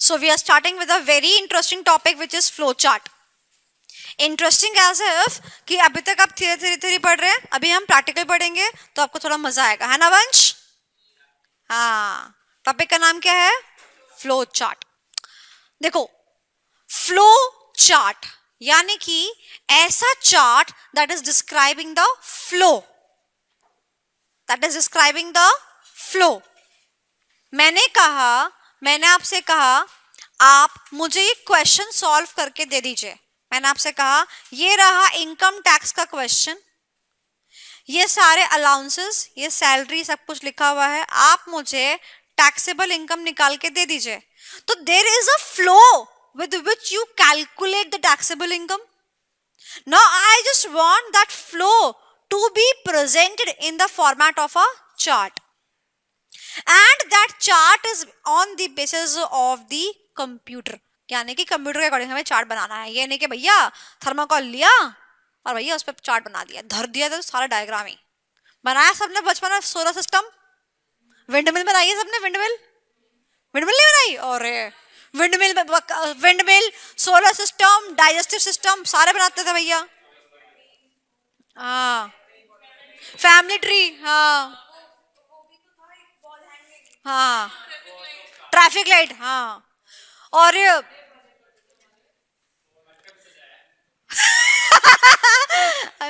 So we are starting with a very interesting topic which is flow chart. Interesting as if कि अभी तक आप theory पढ़ रहे हैं, अभी हम प्रैक्टिकल पढ़ेंगे तो आपको थोड़ा मजा आएगा, है ना वंश? हाँ, टॉपिक का नाम क्या है? Flow chart. देखो, फ्लो चार्ट यानी कि ऐसा chart that is describing the flow, मैंने आपसे कहा आप मुझे ये क्वेश्चन सॉल्व करके दे दीजिए. मैंने आपसे कहा ये रहा इनकम टैक्स का क्वेश्चन, ये सारे अलाउंसेस, ये सैलरी, सब कुछ लिखा हुआ है, आप मुझे टैक्सेबल इनकम निकाल के दे दीजिए. तो there is a flow with which you calculate the taxable income. Now I just want that flow to be presented in the format of a chart, and that chart is on the basis of the computer. यानी कि computer के according हमें chart बनाना है. ये नहीं कि भैया thermocol लिया और भैया उस पर चार्ट बना दिया, धर दिया तो सारा डायग्राम ही बनाया. सबने बचपन में सोलर सिस्टम, विंडमिल बनाई है सबने. विंडमिल नहीं बनाई? और windmill, solar system, digestive system सारे बनाते थे भैया. हाँ, फैमिली ट्री, हाँ हाँ, ट्रैफिक लाइट, हाँ. और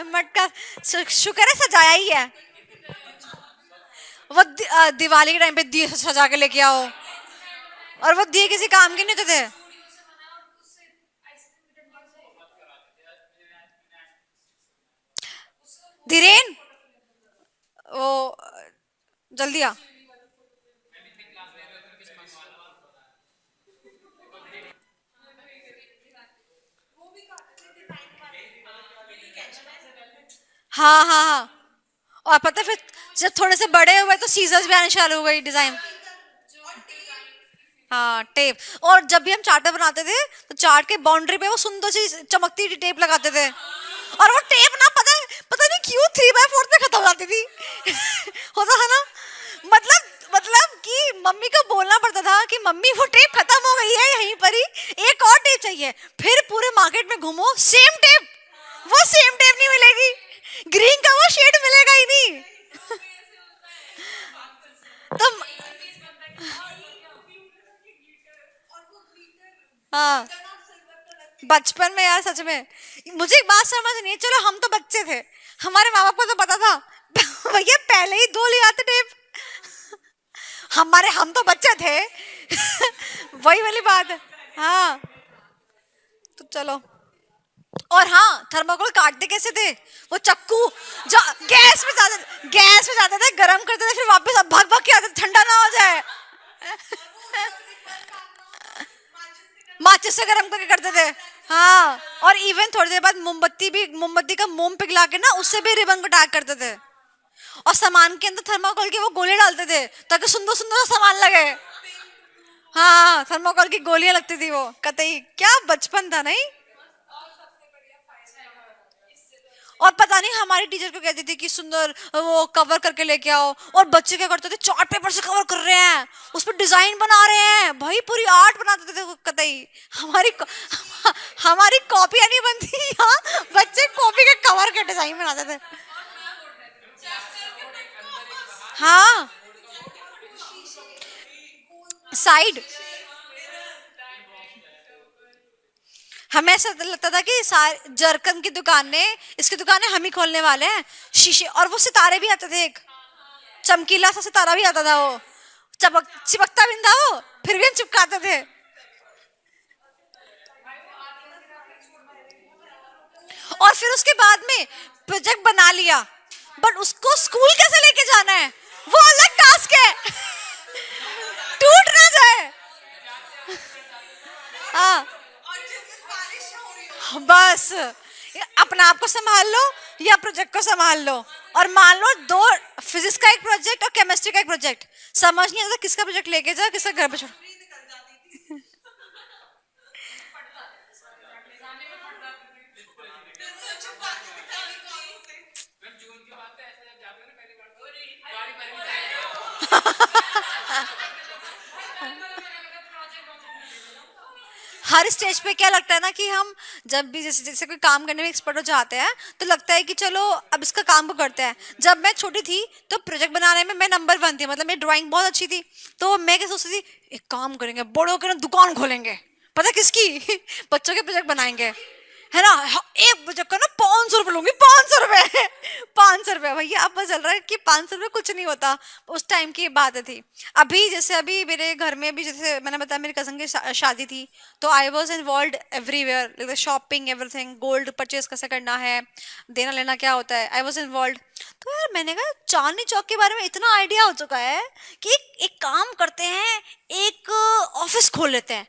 मटका शुक्र है सजाया ही है. वो दिवाली के टाइम पे दिए सजा के लेके आओ, और वो दिए किसी काम के नहीं होते थे. धीरेन, वो जल्दी आ. हाँ हाँ हाँ. और पता फिर जब थोड़े से बड़े हुए तो सीजर्स भी आने चालू हो गई, डिजाइन. हाँ, टेप. और जब भी हम चार्ट बनाते थे तो चार्ट के बाउंड्री पे वो सुंदर सी चमकती हुई टेप लगाते थे. और वो टेप ना पता नहीं क्यों 3/4 में खत्म हो जाती थी. होता था ना. मतलब कि मम्मी को बोलना पड़ता था कि मम्मी वो टेप खत्म हो गई है यहीं पर ही, एक और टेप चाहिए. फिर पूरे मार्केट में घूमो, सेम टेप, वो सेम टेप नहीं मिलेगी, ग्रीन का वो शेड मिलेगा ही नहीं. तो हाँ, बचपन में यार सच में मुझे एक बात समझ नहीं है. चलो हम तो बच्चे थे, हमारे माँ बाप को तो पता था भैया पहले ही 2 ले आते टेप. हम तो बच्चे थे. वही वाली बात है. हाँ, तो चलो. और हाँ, थर्माकोल काटते कैसे थे? वो चक्कू जो गैस में जाते थे, गरम करते थे, फिर वापस अब भाग भाग के आते थे, ठंडा ना हो जाए. माचिस से गरम करके करते थे. हाँ, और इवन थोड़ी देर बाद मोमबत्ती का मोम पिघला के ना उससे भी रिबन को टैग करते थे. और सामान के अंदर थर्माकोल के वो गोले डालते थे ताकि सुंदर सुंदर सामान लगे. हाँ, थर्माकोल की गोलियां लगती थी वो. कतई क्या बचपन था नहीं. और पता नहीं हमारी टीचर को कहती थी कि सुंदर वो कवर करके लेके आओ, और बच्चे क्या करते थे, चार्ट पेपर से कवर कर रहे हैं, उस पर डिजाइन बना रहे हैं, भाई पूरी आर्ट बनाते थे. कतई हमारी कॉपियां नहीं बनती यहाँ, बच्चे कॉपी के कवर के डिजाइन बनाते थे. हाँ, साइड. हमें ऐसा लगता था कि जरकन की दुकान ने इसकी दुकानें हम ही खोलने वाले हैं, शीशे. और वो सितारे भी आते थे, एक चमकीला सा सितारा भी आता था, वो चिपकता भी था वो, फिर भी हम चिपकाते थे. और फिर उसके बाद में प्रोजेक्ट बना लिया, बट उसको स्कूल कैसे लेके जाना है वो अलग टास्क है. टूट ना जाए. हाँ, बस अपना आप को संभाल लो या प्रोजेक्ट को संभाल लो. और मान लो 2 फिजिक्स का एक प्रोजेक्ट और केमिस्ट्री का एक प्रोजेक्ट, समझ नहीं आता किसका प्रोजेक्ट लेके जाए, किसका घर पे छोड़. हर स्टेज पे क्या लगता है ना कि हम जब भी जैसे जैसे कोई काम करने में एक्सपर्ट हो जाते हैं तो लगता है कि चलो अब इसका काम को करते हैं। जब मैं छोटी थी तो प्रोजेक्ट बनाने में मैं नंबर 1 थी, मतलब मेरी ड्राइंग बहुत अच्छी थी। तो मैं क्या सोचती थी, एक काम करेंगे बड़े होकर ना दुकान खोलेंगे, पता किसकी बच्चों के प्रोजेक्ट बनाएंगे, है ना। एक प्रोजेक्ट का ना 500 रुपये लूंगी, 500 रुपये 500 रुपये भैया। अब पता चल रहा है कि 500 रुपये कुछ नहीं होता, उस टाइम की बात थी। अभी जैसे अभी मेरे घर में भी जैसे मैंने बताया मेरी कजन की शादी थी, तो I was involve everywhere, like shopping everything, gold purchase कैसे करना है, देना लेना क्या होता है, आई वॉज इन्वॉल्व। तो यार मैंने कहा चांदनी चौक के बारे में इतना आइडिया हो चुका है कि एक काम करते हैं, एक ऑफिस खोल लेते हैं,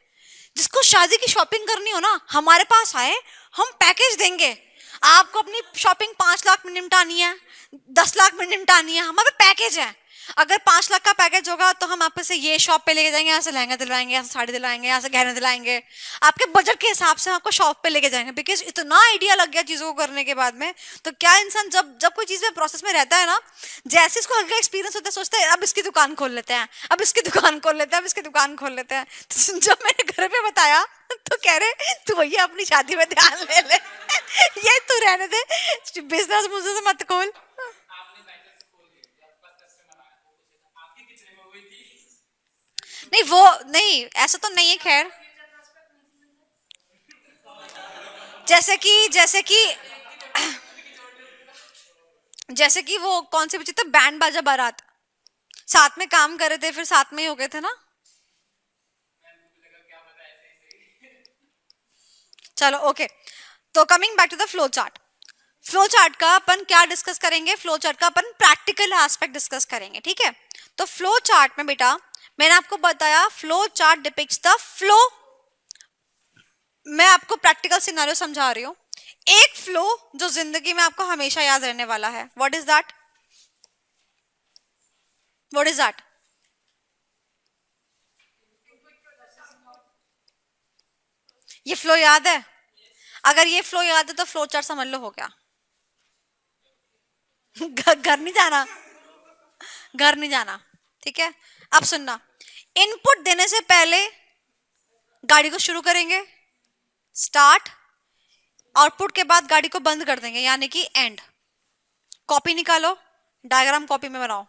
जिसको शादी की शॉपिंग करनी हो ना हमारे पास आए, हम पैकेज देंगे। आपको अपनी शॉपिंग 5 लाख में निपटानी है, 10 लाख में निपटानी है, हमारे पैकेज है। अगर 5 लाख का पैकेज होगा तो हम आपसे ये शॉप पे लेके जाएंगे, यहाँ से लहंगा दिलवाएंगे, यहाँ से साड़ी दिलवाएंगे, यहाँ से गहने दिलाएंगे, आपके बजट के हिसाब से आपको शॉप पे लेके जाएंगे। बिकॉज इतना आइडिया लग गया चीजों को करने के बाद में। तो क्या इंसान जब जब कोई चीज में प्रोसेस में रहता है ना, जैसे इसको हल्का एक्सपीरियंस होता है, सोचता है अब इसकी दुकान खोल लेते हैं, अब इसकी दुकान खोल लेते हैं, अब इसकी दुकान खोल लेते हैं। तो जब मैंने घर पे बताया तो कह रहे तू भैया अपनी शादी में ध्यान ले ले ये तू रहने दे, बिजनेस मुझे से मत खोल। नहीं वो नहीं, ऐसा तो नहीं है खैर। जैसे कि जैसे कि वो कौन सी बची थी, बैंड बाजा बारात, साथ में काम कर रहे थे, फिर साथ में ही हो गए थे ना। चलो ओके। तो coming back to the flow chart, flow chart का अपन क्या डिस्कस करेंगे, फ्लो चार्ट का अपन प्रैक्टिकल एस्पेक्ट डिस्कस करेंगे, ठीक है। तो फ्लो चार्ट में बेटा मैंने आपको बताया flow chart depicts the flow. मैं आपको प्रैक्टिकल सिनेरियो समझा रही हूँ। एक फ्लो जो जिंदगी में आपको हमेशा याद रहने वाला है, what is that, what is that. ये फ्लो याद है, अगर ये फ्लो याद है तो फ्लो चार्ट समझ लो हो गया। घर नहीं जाना, घर नहीं जाना, ठीक है। अब सुनना, इनपुट देने से पहले गाड़ी को शुरू करेंगे, स्टार्ट, आउटपुट के बाद गाड़ी को बंद कर देंगे, यानी कि एंड। कॉपी निकालो, डायग्राम कॉपी में बनाओ।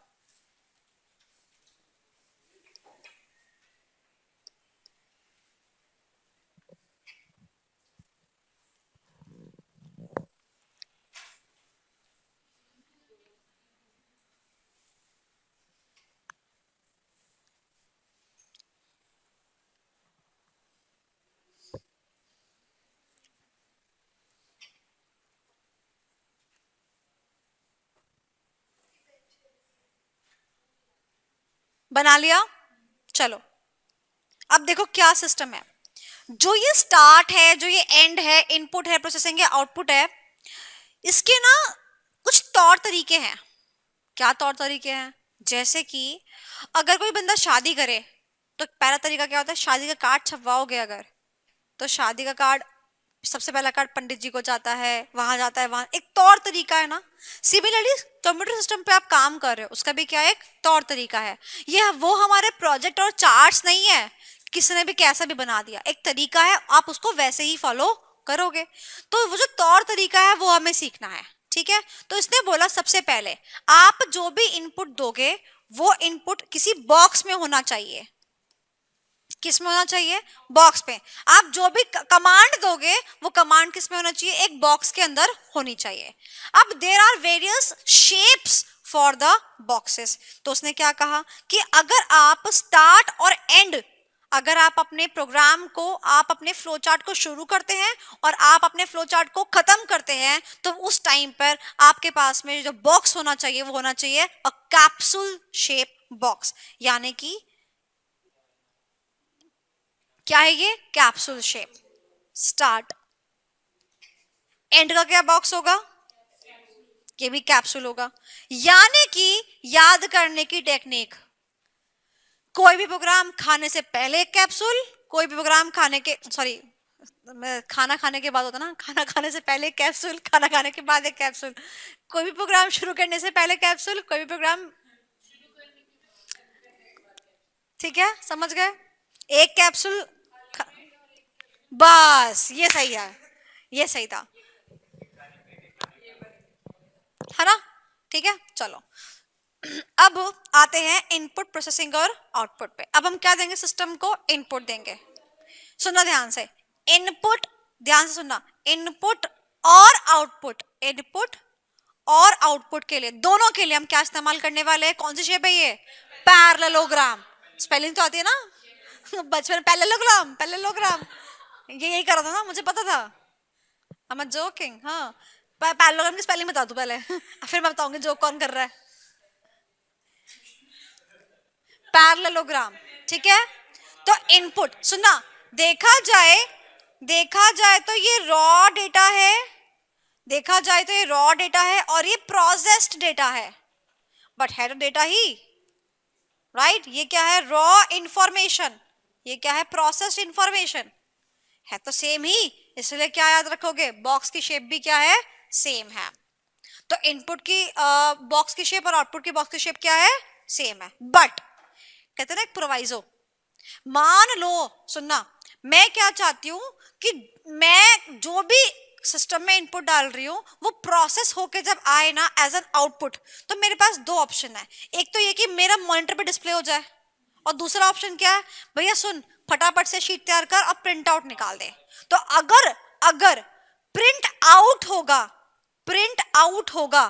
बना लिया, चलो अब देखो क्या सिस्टम है। जो ये स्टार्ट है, जो ये एंड है, इनपुट है, प्रोसेसिंग है, आउटपुट है, इसके ना कुछ तौर तरीके हैं। क्या तौर तरीके हैं, जैसे कि अगर कोई बंदा शादी करे तो पहला तरीका क्या होता है, शादी का कार्ड छपवाओगे अगर, तो शादी का कार्ड सबसे पहला कार्ड पंडित जी को जाता है, वहां जाता है, वहां एक तौर तरीका है ना। सिमिलरली कंप्यूटर सिस्टम पे आप काम कर रहे हो, उसका भी क्या एक तौर तरीका है। ये वो हमारे प्रोजेक्ट और चार्ट्स नहीं है, किसी ने भी कैसा भी बना दिया, एक तरीका है, आप उसको वैसे ही फॉलो करोगे। तो वो जो तौर तरीका है वो हमें सीखना है, ठीक है। तो इसने बोला सबसे पहले आप जो भी इनपुट दोगे वो इनपुट किसी बॉक्स में होना चाहिए। किस में होना चाहिए, बॉक्स पे। आप जो भी कमांड दोगे वो कमांड किस में होना चाहिए, एक बॉक्स के अंदर होनी चाहिए। अब there are various shapes for the boxes. तो उसने क्या कहा कि अगर आप स्टार्ट और एंड, अगर आप अपने प्रोग्राम को, आप अपने फ्लो चार्ट को शुरू करते हैं और आप अपने फ्लो चार्ट को खत्म करते हैं, तो उस टाइम पर आपके पास में जो बॉक्स होना चाहिए वो होना चाहिए अ कैप्सूल शेप बॉक्स, यानी कि क्या है ये, कैप्सूल शेप। स्टार्ट, एंड का क्या बॉक्स होगा, ये भी कैप्सूल होगा। यानी कि याद करने की टेक्निक, कोई भी प्रोग्राम खाने से पहले एक कैप्सूल, कोई भी प्रोग्राम खाने के, सॉरी खाना खाने के बाद होता ना, खाना खाने से पहले एक कैप्सूल, खाना खाने के बाद एक कैप्सूल। कोई भी प्रोग्राम शुरू करने से पहले कैप्सूल, कोई भी प्रोग्राम, ठीक है समझ गए, एक कैप्सूल। बस ये सही है, ये सही था, है ना? ठीक है, चलो अब आते हैं इनपुट प्रोसेसिंग और आउटपुट पे। अब हम क्या देंगे सिस्टम को? इनपुट देंगे। सुनना ध्यान से, इनपुट, ध्यान से सुनना, इनपुट और आउटपुट, इनपुट और आउटपुट के लिए, दोनों के लिए हम क्या इस्तेमाल करने वाले हैं? कौन सी शेप है ये? पैरेललोग्राम। स्पेलिंग तो आती है ना बचपन में, पैरेललोग्राम, पैरेललोग्राम, ये यही करा था ना, मुझे पता था। I am joking. हाँ, पैरेललोग्राम की स्पेलिंग बता दू पहले फिर मैं बताऊंगी जोक कौन कर रहा है। पैरेललोग्राम, ठीक है। तो इनपुट, सुनना, देखा जाए, देखा जाए तो ये रॉ डेटा है, देखा जाए तो ये रॉ डेटा है और ये प्रोसेस्ड डेटा है, बट है तो डेटा ही, राइट? ये क्या है? Raw information. ये क्या है? Processed information. है तो सेम ही, इसलिए क्या याद रखोगे? बॉक्स की शेप भी क्या है? सेम है। तो इनपुट की बॉक्स की शेप और आउटपुट की बॉक्स की शेप क्या है? सेम है, बट कहते हैं ना एक प्रोवाइजो, मान लो, सुनना, मैं क्या चाहती हूं कि मैं जो भी सिस्टम में इनपुट डाल रही हूँ वो प्रोसेस होके जब आए ना एज एन आउटपुट, तो मेरे पास दो ऑप्शन है। एक तो ये कि मेरा मॉनिटर पे डिस्प्ले हो जाए, और दूसरा ऑप्शन क्या है? भैया सुन, फटाफट से शीट तैयार कर और प्रिंट आउट निकाल दे। तो अगर अगर प्रिंट आउट होगा, प्रिंट आउट होगा,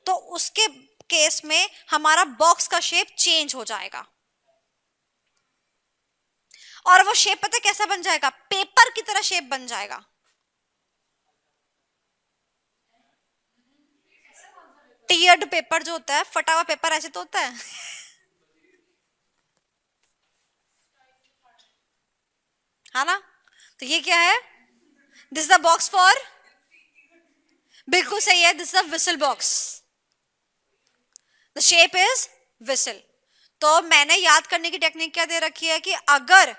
तो उसके केस में हमारा बॉक्स का शेप चेंज हो जाएगा, और वो शेप पता है कैसा बन जाएगा? पेपर की तरह शेप बन जाएगा। टीयर्ड पेपर जो होता है, फटा हुआ पेपर ऐसे तो होता है हाँ ना? तो ये क्या है? This is the box for, बिल्कुल सही है, this is the whistle box, the shape is whistle. तो मैंने याद करने की टेक्निक क्या दे रखी है कि अगर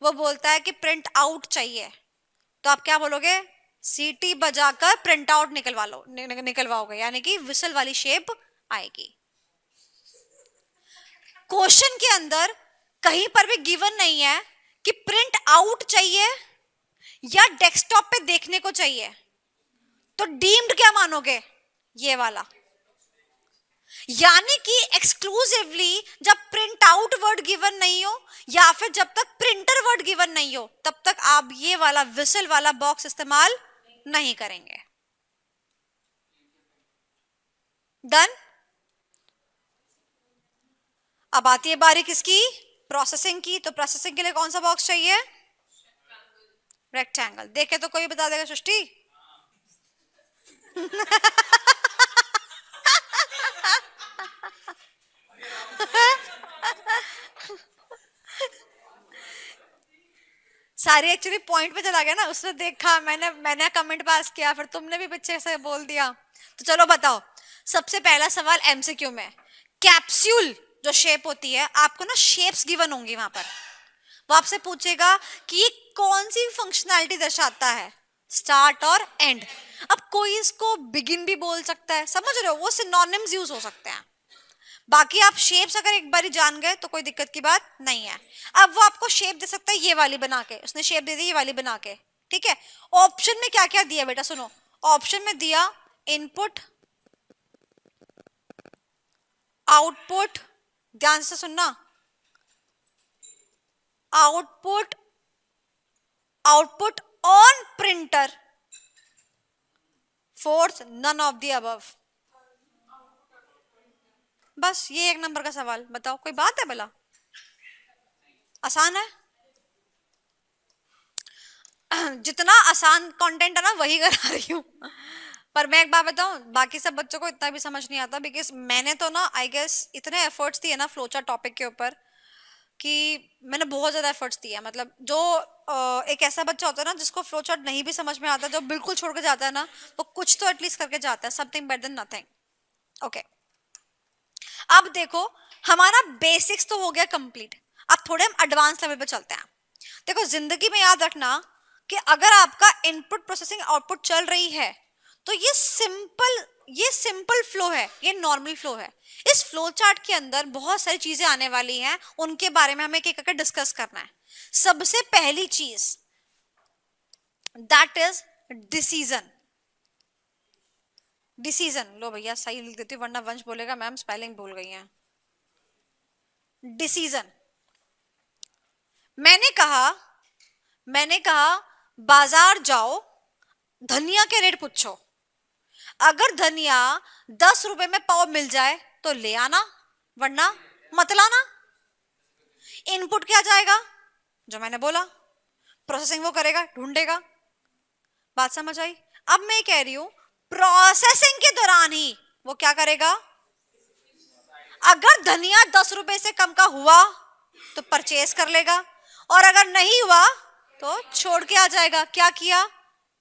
वो बोलता है कि प्रिंट आउट चाहिए, तो आप क्या बोलोगे? सीटी बजाकर प्रिंट आउट निकलवा लो, निकलवाओगे, यानी कि विसल वाली शेप आएगी। क्वेश्चन के अंदर कहीं पर भी गिवन नहीं है कि प्रिंट आउट चाहिए या डेस्कटॉप पे देखने को चाहिए, तो डीम्ड क्या मानोगे? ये वाला। यानी कि एक्सक्लूसिवली जब प्रिंट आउट वर्ड गिवन नहीं हो या फिर जब तक प्रिंटर वर्ड गिवन नहीं हो, तब तक आप ये वाला विसल वाला बॉक्स इस्तेमाल नहीं करेंगे। डन। अब आती है बारी किसकी? प्रोसेसिंग की। तो प्रोसेसिंग के लिए कौन सा बॉक्स चाहिए? रेक्टेंगल। देखे तो कोई बता देगा सृष्टि सारी एक्चुअली पॉइंट पे चला गया ना, उसने देखा, मैंने कमेंट पास किया, फिर तुमने भी पीछे से बोल दिया। तो चलो बताओ, सबसे पहला सवाल एमसीक्यू में, कैप्सूल जो शेप होती है, आपको ना शेप्स गिवन होंगी वहां पर, वो आपसे पूछेगा कि ये कौन सी फंक्शनैलिटी दर्शाता है, स्टार्ट और एंड। अब कोई इसको बिगिन भी बोल सकता है, समझ रहे हो? वो सिनोनिम्स यूज हो सकते हैं। बाकी आप शेप्स अगर एक बार जान गए तो कोई दिक्कत की बात नहीं है। अब वो आपको शेप दे सकता है ये वाली बना के, उसने शेप दे दी ये वाली बना के, ठीक है। ऑप्शन में क्या क्या दिया बेटा? सुनो, ऑप्शन में दिया इनपुट, आउटपुट, ध्यान से सुनना, output, output on printer, fourth none of the above. बस ये एक नंबर का सवाल, बताओ कोई बात है भला? आसान है जितना आसान कंटेंट है ना वही करा रही हूँ पर मैं एक बात बताऊं, बाकी सब बच्चों को इतना भी समझ नहीं आता, बिकॉज मैंने तो ना आई गेस इतने एफर्ट्स दिए ना फ्लोचार्ट टॉपिक के ऊपर कि मैंने बहुत ज्यादा एफर्ट्स दिए हैं। मतलब जो एक ऐसा बच्चा होता है ना जिसको फ्लोचार्ट नहीं भी समझ में आता, जो बिल्कुल छोड़ के जाता है ना, वो कुछ तो एटलीस्ट करके जाता है, something better than nothing. Okay, अब देखो, हमारा बेसिक्स तो हो गया कंप्लीट, अब थोड़े हम एडवांस लेवल पे चलते हैं। देखो, जिंदगी में याद रखना कि अगर आपका इनपुट प्रोसेसिंग आउटपुट चल रही है तो ये सिंपल फ्लो है, ये नॉर्मल फ्लो है। इस फ्लो चार्ट के अंदर बहुत सारी चीजें आने वाली हैं, उनके बारे में हमें एक एक करके डिस्कस करना है। सबसे पहली चीज, दैट इज डिसीजन। डिसीजन, लो भैया सही लिख देती हूँ वरना वंश बोलेगा मैम स्पेलिंग भूल गई है। डिसीजन। मैंने कहा मैंने कहा बाजार जाओ, धनिया के रेट पूछो। अगर धनिया 10 रुपए में पाव मिल जाए तो ले आना, वरना मत लाना। इनपुट क्या जाएगा, जो मैंने बोला, प्रोसेसिंग वो करेगा, ढूंढेगा। बात समझ आई? अब मैं कह रही हूं प्रोसेसिंग के दौरान ही वो क्या करेगा, अगर धनिया 10 रुपए से कम का हुआ तो परचेज कर लेगा, और अगर नहीं हुआ तो छोड़ के आ जाएगा। क्या किया,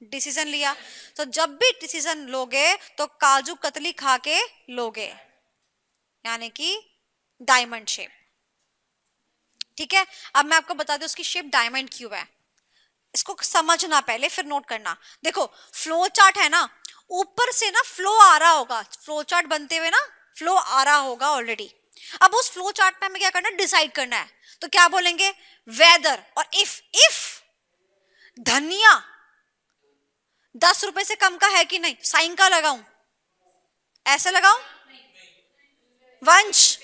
डिसीजन लिया। तो जब भी डिसीजन लोगे तो काजू कतली खा के लोगे, यानी कि डायमंड शेप। ठीक है, अब मैं आपको बता दूं उसकी शेप डायमंड क्यों है। इसको समझना पहले फिर नोट करना। देखो फ्लो चार्ट है ना, ऊपर से ना फ्लो आ रहा होगा, फ्लो चार्ट बनते हुए ना फ्लो आ रहा होगा ऑलरेडी। अब उस फ्लो चार्ट पे हमें क्या करना है, डिसाइड करना है। तो क्या बोलेंगे, वेदर और इफ धनिया 10 रुपए से कम का है कि नहीं, साइन का लगाऊं, ऐसे लगाऊं वंश।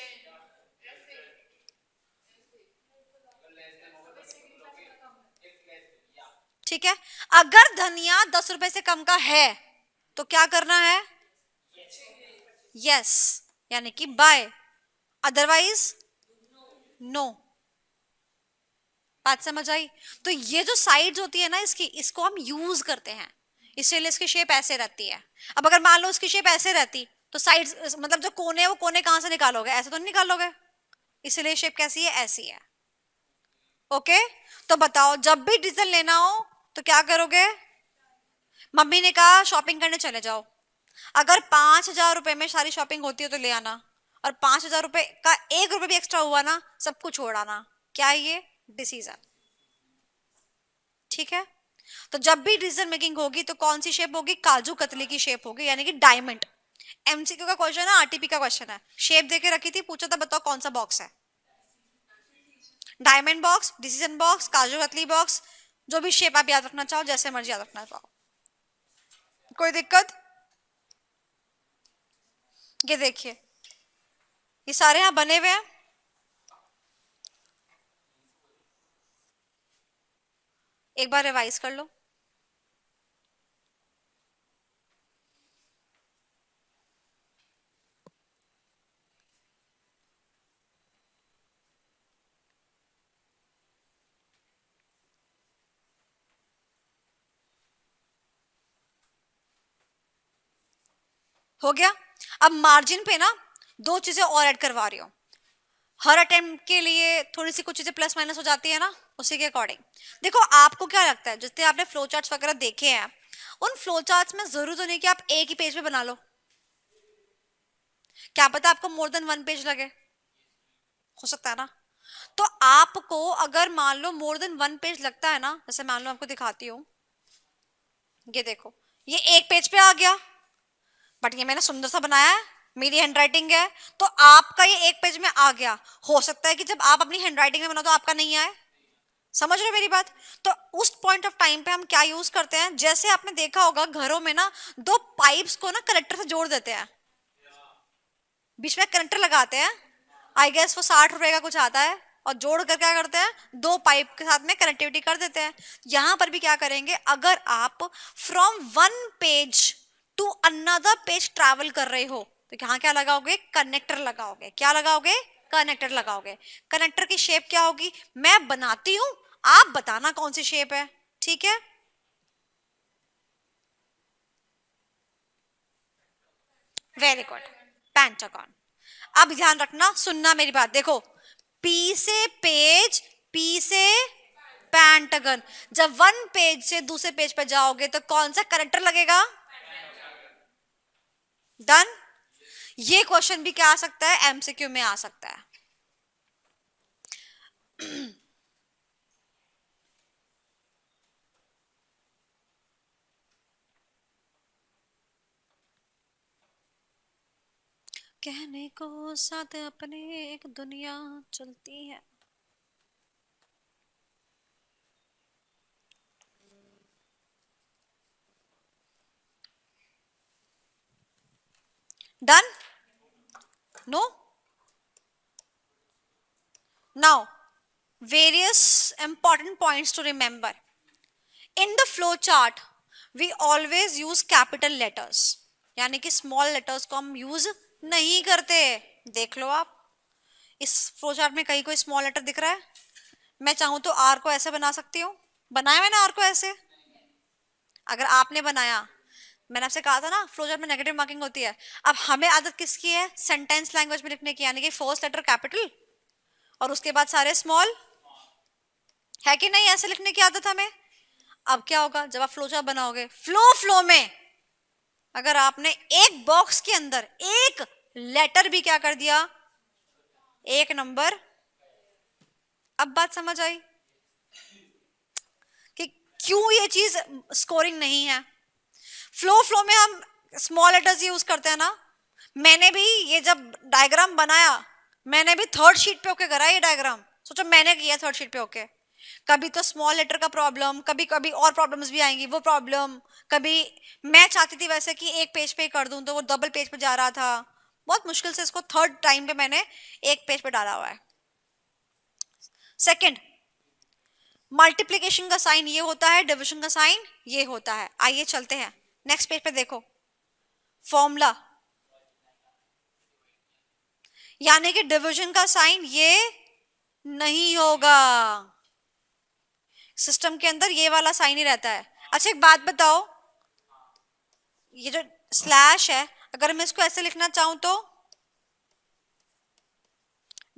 ठीक है, अगर धनिया 10 रुपए से कम का है तो क्या करना है, यस, यानी कि बाय, अदरवाइज नो। बात समझ आई? तो ये जो साइड्स होती है ना इसकी, इसको हम यूज करते हैं, इसीलिए इसकी शेप ऐसे रहती है। अब अगर मान लो उसकी शेप ऐसे रहती तो साइड्स मतलब जो कोने है वो कोने कहां से निकालोगे, ऐसे तो नहीं निकालोगे, इसीलिए शेप कैसी है, ऐसी है। ओके, तो बताओ जब भी डिसीजन लेना हो तो क्या करोगे। मम्मी ने कहा शॉपिंग करने चले जाओ, अगर 5,000 रुपए में सारी शॉपिंग होती है तो ले आना, और 5,000 रुपए का 1 रुपए भी एक्स्ट्रा हुआ ना सब कुछ छोड़ आना। क्या है ये, डिसीजन। ठीक है, तो जब भी डिसीजन मेकिंग होगी तो कौन सी शेप होगी, काजू कतली की शेप होगी, यानी कि डायमंड। एमसीक्यू का क्वेश्चन है, आरटीपी का क्वेश्चन है, शेप देके रखी थी, पूछा था बताओ कौन सा बॉक्स है, diamond box, decision box, kaju katli box, जो भी शेप आप याद रखना चाहो, जैसे मर्जी याद रखना चाहो, कोई दिक्कत। ये देखिए ये सारे यहाँ बने हुए हैं, एक बार रिवाइज कर लो। हो गया। अब मार्जिन पे ना दो चीजें और ऐड करवा रही हूँ, हर अटेम्प्ट के लिए थोड़ी सी कुछ चीजें प्लस माइनस हो जाती है ना, उसी के अकॉर्डिंग। देखो आपको क्या लगता है, जितने आपने फ्लो चार्ट्स वगैरह देखे हैं, उन फ्लो चार्ट्स में जरूर तो नहीं कि आप एक ही पेज पे बना लो, क्या पता आपको मोर देन वन पेज लगे, हो सकता है ना। तो आपको अगर मान लो मोर देन वन पेज लगता है ना, जैसे मान लो आपको दिखाती हूँ, ये देखो ये एक पेज पे आ गया, बट ये मैंने सुंदर सा बनाया है, मेरी हैंडराइटिंग है, तो आपका ये एक पेज में आ गया। हो सकता है कि जब आप अपनी हैंडराइटिंग में बनाओ तो आपका नहीं आए, समझ रहे हो मेरी बात। तो उस पॉइंट ऑफ टाइम पे हम क्या यूज करते हैं, जैसे आपने देखा होगा घरों में ना दो पाइप्स को ना कनेक्टर से जोड़ देते हैं, बीच में कनेक्टर लगाते हैं, आई गेस वो 60 रुपए का कुछ आता है, और जोड़ कर क्या करते हैं, दो पाइप के साथ में कनेक्टिविटी कर देते हैं। यहां पर भी क्या करेंगे, अगर आप from one page to another page travel कर रहे हो तो यहाँ क्या लगाओगे, कनेक्टर लगाओगे। क्या लगाओगे, कनेक्टर लगाओगे। कनेक्टर की शेप क्या होगी, मैं बनाती हूं, आप बताना कौन सी शेप है। ठीक है, वेरी गुड, पेंटागन। अब ध्यान रखना, सुनना मेरी बात, देखो पी से पेज, पी से पेंटागन, जब वन पेज से दूसरे पेज पर जाओगे तो कौन सा करेक्टर लगेगा, डन। ये क्वेश्चन भी क्या आ सकता है, एमसीक्यू में आ सकता है। कहने को साथ अपने एक दुनिया चलती है। Done? No? Now various important points to remember. In the flow chart we always use capital letters, यानी कि small letters को हम use नहीं करते. देख लो आप, इस फ्लो चार्ट में कहीं कोई स्मॉल लेटर दिख रहा है? मैं चाहूं तो आर को ऐसे बना सकती हूँ. बनाया मैंने आर को ऐसे? अगर आपने बनाया, मैंने आपसे कहा था ना फ्लो चार्ट में नेगेटिव मार्किंग होती है. अब हमें आदत किसकी है? सेंटेंस लैंग्वेज में लिखने की, यानी कि फर्स्ट लेटर कैपिटल और उसके बाद सारे स्मॉल, है कि नहीं? ऐसे लिखने की आदत हमें. अब क्या होगा जब आप फ्लो चार्ट बनाओगे, फ्लो में अगर आपने एक बॉक्स के अंदर एक लेटर भी क्या कर दिया, एक नंबर. अब बात समझ आई कि क्यों ये चीज स्कोरिंग नहीं है. फ्लो में हम स्मॉल लेटर्स यूज करते हैं ना. मैंने भी ये जब डायग्राम बनाया, मैंने भी थर्ड शीट पे होके करा ये डायग्राम. सोचो मैंने किया थर्ड शीट पे होके. कभी तो स्मॉल लेटर का प्रॉब्लम, कभी कभी और प्रॉब्लम्स भी आएंगी, वो प्रॉब्लम. कभी मैं चाहती थी वैसे कि एक पेज पे कर दूं, तो वो डबल पेज पे जा रहा था. बहुत मुश्किल से इसको थर्ड टाइम पे मैंने एक पेज पे डाला हुआ है. सेकंड, मल्टीप्लिकेशन का साइन ये होता है, डिविजन का साइन ये होता है. आइए चलते हैं नेक्स्ट पेज पे. देखो फॉर्मूला, यानी कि डिविजन का साइन ये नहीं होगा. सिस्टम के अंदर ये वाला साइन ही रहता है. अच्छा एक बात बताओ, ये जो स्लैश है, अगर मैं इसको ऐसे लिखना चाहूं तो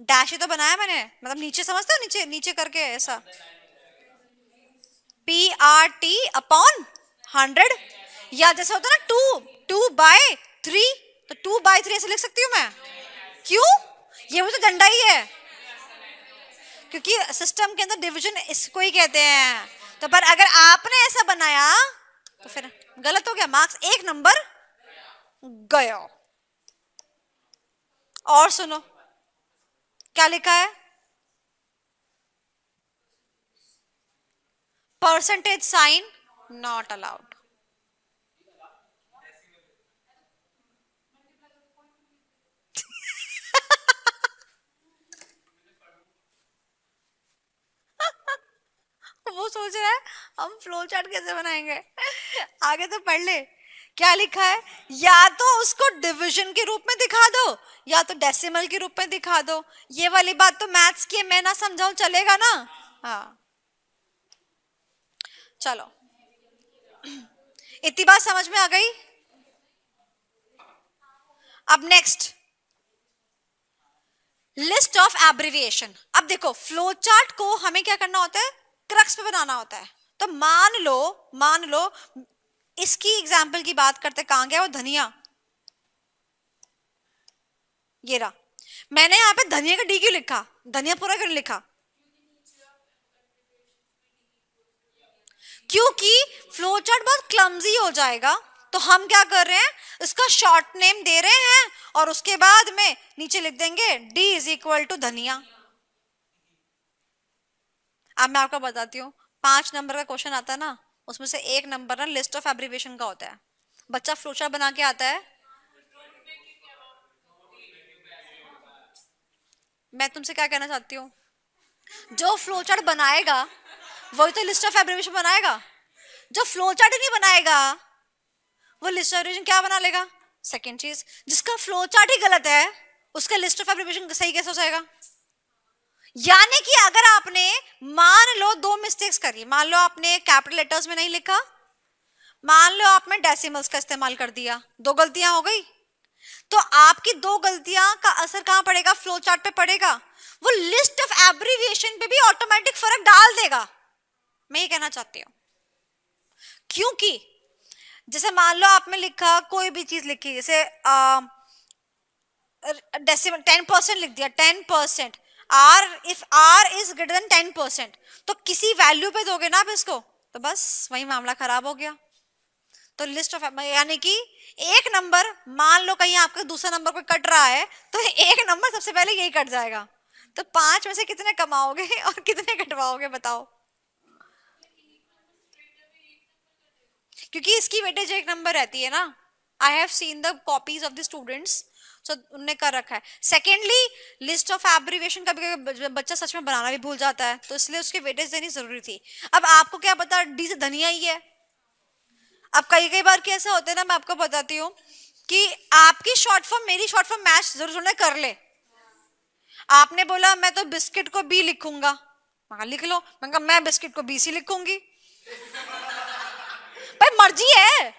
डैश ही तो बनाया मैंने, मतलब नीचे समझते हो, नीचे नीचे करके ऐसा PRT/100, या जैसे होता है ना 2/3, तो 2/3 ऐसे लिख सकती हूँ मैं. क्यों? ये भी तो डंडा ही है, क्योंकि सिस्टम के अंदर डिवीजन इसको ही कहते हैं. तो पर अगर आपने ऐसा बनाया तो फिर गलत हो गया, मार्क्स एक नंबर गया. और सुनो क्या लिखा है, परसेंटेज साइन नॉट अलाउड. वो सोच रहा है हम फ्लो चार्ट कैसे बनाएंगे. आगे तो पढ़ ले क्या लिखा है. या तो उसको डिवीजन के रूप में दिखा दो, या तो डेसिमल के रूप में दिखा दो. ये वाली बात तो मैथ्स की है, मैं ना समझाऊं चलेगा ना. हाँ चलो, इतनी बात समझ में आ गई. अब नेक्स्ट, लिस्ट ऑफ एब्रिविएशन. अब देखो फ्लो चार्ट को हमें क्या करना होता है, क्रक्स पे बनाना होता है. तो मान लो इसकी एग्जाम्पल की बात करते, कहां गया वो धनिया, ये रहा. मैंने यहाँ पे धनिया का डी क्यों लिखा, धनिया पूरा क्यों लिखा? क्योंकि फ्लो चार्ट बहुत क्लमजी हो जाएगा. तो हम क्या कर रहे हैं, इसका शॉर्ट नेम दे रहे हैं और उसके बाद में नीचे लिख देंगे D = धनिया. अब मैं आपको बताती हूँ, 5 नंबर का क्वेश्चन आता है ना, उसमें से एक नंबर ना लिस्ट ऑफ एब्रिविएशन का होता है. बच्चा फ्लोचार्ट बना के आता है. मैं तुमसे क्या कहना चाहती हूँ, जो फ्लोचार्ट बनाएगा वही तो लिस्ट ऑफ एब्रिविएशन बनाएगा. जो फ्लोचार्ट ही नहीं बनाएगा वो लिस्ट ऑफ एब्रिविएशन क्या बना लेगा. सेकंड चीज, जिसका फ्लोचार्ट ही गलत है उसका लिस्ट ऑफ एब्रिविएशन सही कैसे हो जाएगा. यानी कि अगर आपने मान लो दो मिस्टेक्स करी, मान लो आपने कैपिटल लेटर्स में नहीं लिखा, मान लो आपने डेसिमल्स का इस्तेमाल कर दिया, दो गलतियां हो गई. तो आपकी दो गलतियां का असर कहां पड़ेगा, फ्लो चार्ट पे पड़ेगा. वो लिस्ट ऑफ एब्रिविएशन पे भी ऑटोमेटिक फर्क डाल देगा. मैं ये कहना चाहती हूं, क्योंकि जैसे मान लो आपने लिखा कोई भी चीज लिखी, जैसे डेसिमल 10% लिख दिया, 10%. R इज ग्रेटर देन 10%, तो किसी वैल्यू पे दोगे ना आप इसको, तो बस वही मामला खराब हो गया. तो लिस्ट ऑफ, यानी कि एक नंबर, मान लो कहीं आपका दूसरा नंबर कोई कट रहा है, तो एक नंबर सबसे पहले यही कट जाएगा. तो 5 में से कितने कमाओगे और कितने कटवाओगे बताओ. क्योंकि इसकी वेटेज एक नंबर रहती है ना. I have seen the copies of the students, so उनने कर रखा है. सेकेंडली, लिस्ट ऑफ एब्रिविएशन कभी कभी बच्चा सच में बनाना भी भूल जाता है, तो इसलिए उसकी वेटेज देनी जरूरी थी. अब आपको क्या पता डी से धनिया ही है. अब कई कई बार कैसे होते हैं ना, मैं आपको बताती हूँ कि आपकी शॉर्ट फॉर्म मेरी शॉर्ट फॉर्म मैच जरूर ने कर ले. आपने बोला मैं तो बिस्किट को बी लिखूंगा, हाँ लिख लो. मैंने कहा मैं बिस्किट को बी सी लिखूंगी. भाई मर्जी है,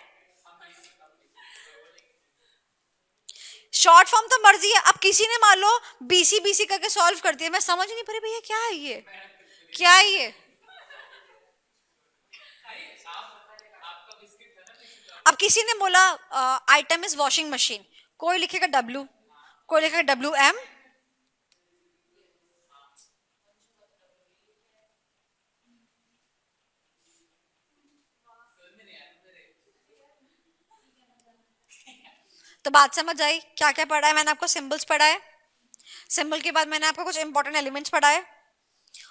शॉर्ट फॉर्म तो मर्जी है. अब किसी ने मान लो बीसी बीसी करके सॉल्व कर दिया, मैं समझ नहीं पा रही भैया क्या है ये, क्या है ये. अब किसी ने बोला आइटम इज वॉशिंग मशीन, कोई लिखेगा डब्ल्यू, कोई लिखेगा WM. तो बात समझ आई क्या क्या पढ़ा है मैंने आपको. सिंबल्स पढ़ा है, सिंबल के बाद मैंने आपको कुछ इंपॉर्टेंट एलिमेंट्स पढ़ाए,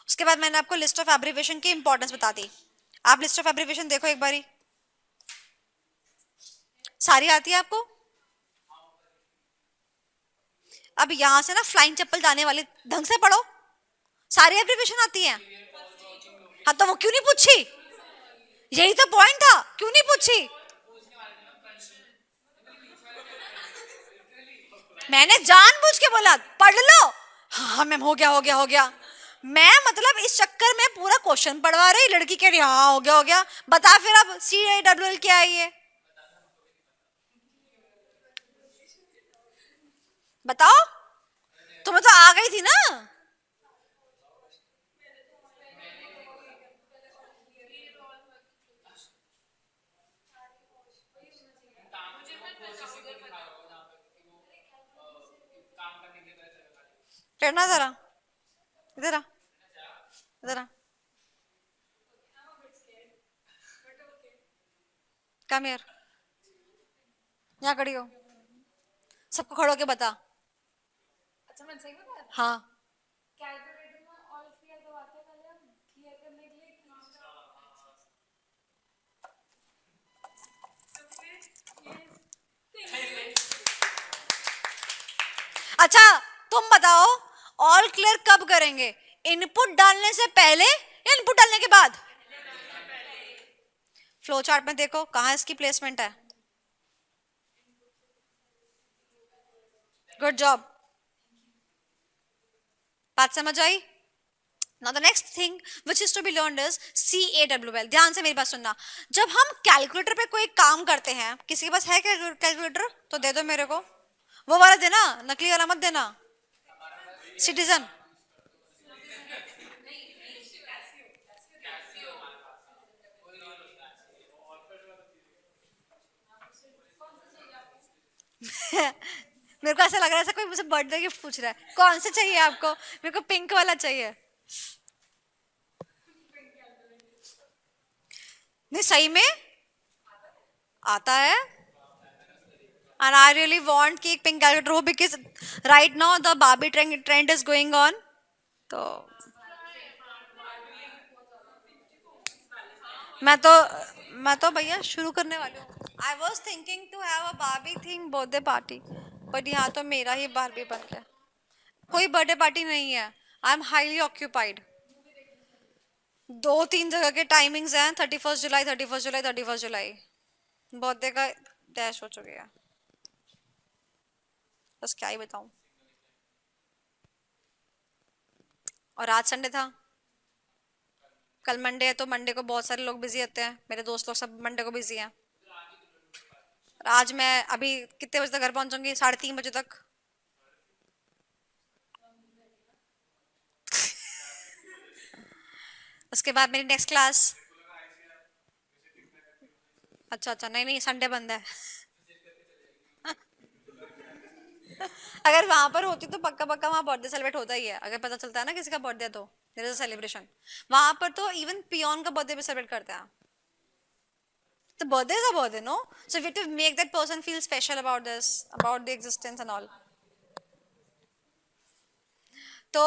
उसके बाद मैंने आपको लिस्ट ऑफ एब्रिविएशन की इंपॉर्टेंस बता दी. आप लिस्ट ऑफ एब्रिविएशन देखो एक बारी, सारी आती है आपको. अब यहां से ना फ्लाइंग चप्पल जाने वाली, ढंग से पढ़ो, सारी एब्रिविएशन आती है. हाँ तो वो क्यों नहीं पूछी, यही तो पॉइंट था, क्यों नहीं पूछी. मैंने जानबूझ के बोला पढ़ लो. हाँ मैम हो गया हो गया हो गया. मैं मतलब इस चक्कर में पूरा क्वेश्चन पढ़वा रही, लड़की कह रही हाँ हो गया हो गया. बता फिर अब CAWL क्या है ये, बताओ. तुम्हें तो आ गई थी ना. प्रेरणा जरा इधर आ, इधर आ, कम हियर, यहाँ खड़ी हो, सबको खड़ो के बता. अच्छा मैं सही बता रहा हूँ? हाँ कैलकुलेटर में ऑल क्लियर दबाते हैं पहले हम क्लियर करने के लिए तो फिर ये अच्छा तुम बताओ, ऑल क्लियर कब करेंगे, इनपुट डालने से पहले या इनपुट डालने के बाद. फ्लो चार्ट में देखो कहाँ इसकी प्लेसमेंट है. गुड जॉब, बात समझ आई. Now the next thing which is to be learned is CAWL. ध्यान से मेरी बात सुनना. जब हम कैलकुलेटर पे कोई काम करते हैं, किसी के पास है कैलकुलेटर तो दे दो मेरे को, वो वाला देना, नकली वाला मत देना. सिटीजन मेरे को ऐसा लग रहा है ऐसा कोई मुझसे बर्थडे गिफ्ट पूछ रहा है. कौन से चाहिए आपको, मेरे को पिंक वाला चाहिए. नहीं सही में आता है. And I really want कि एक पिंक कैलकुलेटर हो, because right now the Barbie trend is going on. तो मैं तो मैं तो भैया शुरू करने वाली हूँ. I was thinking to have a Barbie thing birthday party, but यहाँ तो मेरा ही Barbie बन गया. कोई बर्थडे पार्टी नहीं है. I am highly occupied. 2-3 जगह के टाइमिंग्स हैं, 31 जुलाई 31 जुलाई 31 जुलाई. बर्थडे का डैश हो चुके हैं, बस क्या ही बताऊं. और आज संडे था, कल मंडे है, तो मंडे को बहुत सारे लोग बिजी होते हैं, मेरे दोस्त लोग सब मंडे को बिजी हैं. आज मैं अभी कितने बजे तक घर पहुंचूंगी, 3:30 बजे तक. उसके बाद मेरी नेक्स्ट क्लास. अच्छा अच्छा, नहीं नहीं संडे बंद है. अगर वहां पर होती तो पक्का पक्का वहां बर्थडे सेलिब्रेट होता ही है. अगर पता चलता है ना किसी का बर्थडे तो देयर इज अ सेलिब्रेशन. वहां पर तो इवन पियोन का बर्थडे भी सेलिब्रेट करते हैं. तो birthday is a birthday no, so we to make that person feel special about this, about the existence and all. तो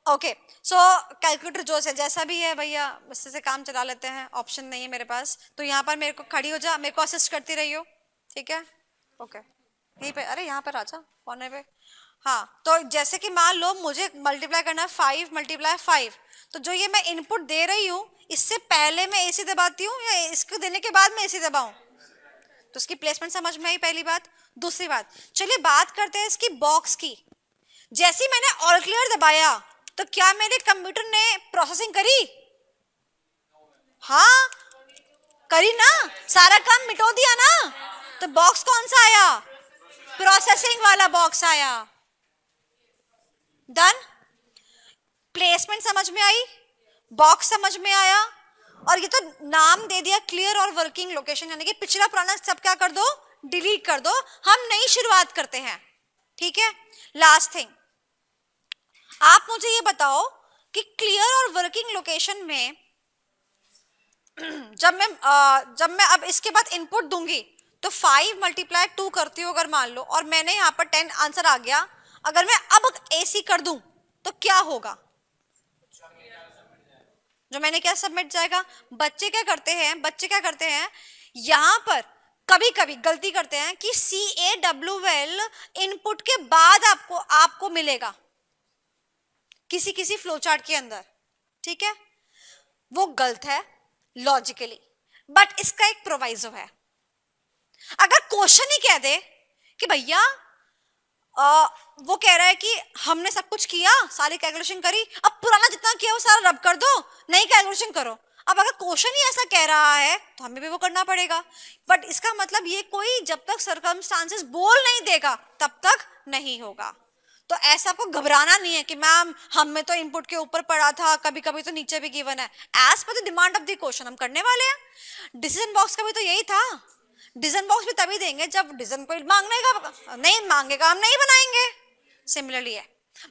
ओके, सो कैलकुलेटर जो से जैसा भी है भैया, इससे से काम चला लेते हैं. ऑप्शन नहीं है मेरे पास, तो यहाँ पर मेरे को खड़ी हो जा, मेरे को असिस्ट करती रही हो, ठीक है. ओके यहीं पे, अरे यहाँ पर आजा कोने पे। हाँ तो जैसे कि मान लो मुझे मल्टीप्लाई करना है 5 मल्टीप्लाई 5, तो जो ये मैं इनपुट दे रही हूँ इससे पहले मैं एसी दबाती हूँ या इसको देने के बाद मैं एसी दबाऊं? तो इसकी प्लेसमेंट समझ में आई पहली बात। दूसरी बात, चलिए बात करते हैं इसकी बॉक्स की। जैसे ही मैंने ऑल क्लियर दबाया तो क्या मेरे कंप्यूटर ने प्रोसेसिंग करी? हाँ करी ना, सारा काम मिटो दिया ना। तो बॉक्स कौन सा आया? प्रोसेसिंग वाला बॉक्स आया। डन। प्लेसमेंट समझ में आई, बॉक्स समझ में आया, और ये तो नाम दे दिया क्लियर और वर्किंग लोकेशन, यानी कि पिछला पुराना सब क्या कर दो, डिलीट कर दो, हम नई शुरुआत करते हैं। ठीक है, लास्ट थिंग, आप मुझे ये बताओ कि क्लियर और वर्किंग लोकेशन में जब मैं अब इसके बाद इनपुट दूंगी तो 5 मल्टीप्लाई 2 करती हूँ अगर मान लो, और मैंने यहाँ पर 10 आंसर आ गया, अगर मैं अब एसी कर दूं तो क्या होगा? जो मैंने क्या सबमिट जाएगा। बच्चे क्या करते हैं यहाँ पर कभी कभी गलती करते हैं कि CAWL इनपुट के बाद आपको मिलेगा किसी किसी फ्लो चार्ट के अंदर। ठीक है, वो गलत है लॉजिकली, बट इसका एक प्रोवाइजो है। अगर क्वेश्चन ही कह दे कि भैया वो कह रहा है कि हमने सब कुछ किया, सारी कैलकुलेशन करी, अब पुराना जितना किया वो सारा रब कर दो, नई कैलकुलेशन करो। अब अगर क्वेश्चन ही ऐसा कह रहा है तो हमें भी वो करना पड़ेगा, बट इसका मतलब ये कोई जब तक सर्कमस्टांसेस बोल नहीं देगा तब तक नहीं होगा। तो ऐसा आपको घबराना नहीं है कि मैम हमें तो इनपुट के ऊपर पड़ा था, कभी कभी तो नीचे भी गिवन है। As per the demand of the question हम करने वाले हैं। डिसीजन बॉक्स का भी तो यही था, डिसीजन बॉक्स भी तभी देंगे जब डिसीजन कोई मांगने का, नहीं मांगेगा हम नहीं बनाएंगे। सिमिलरली है,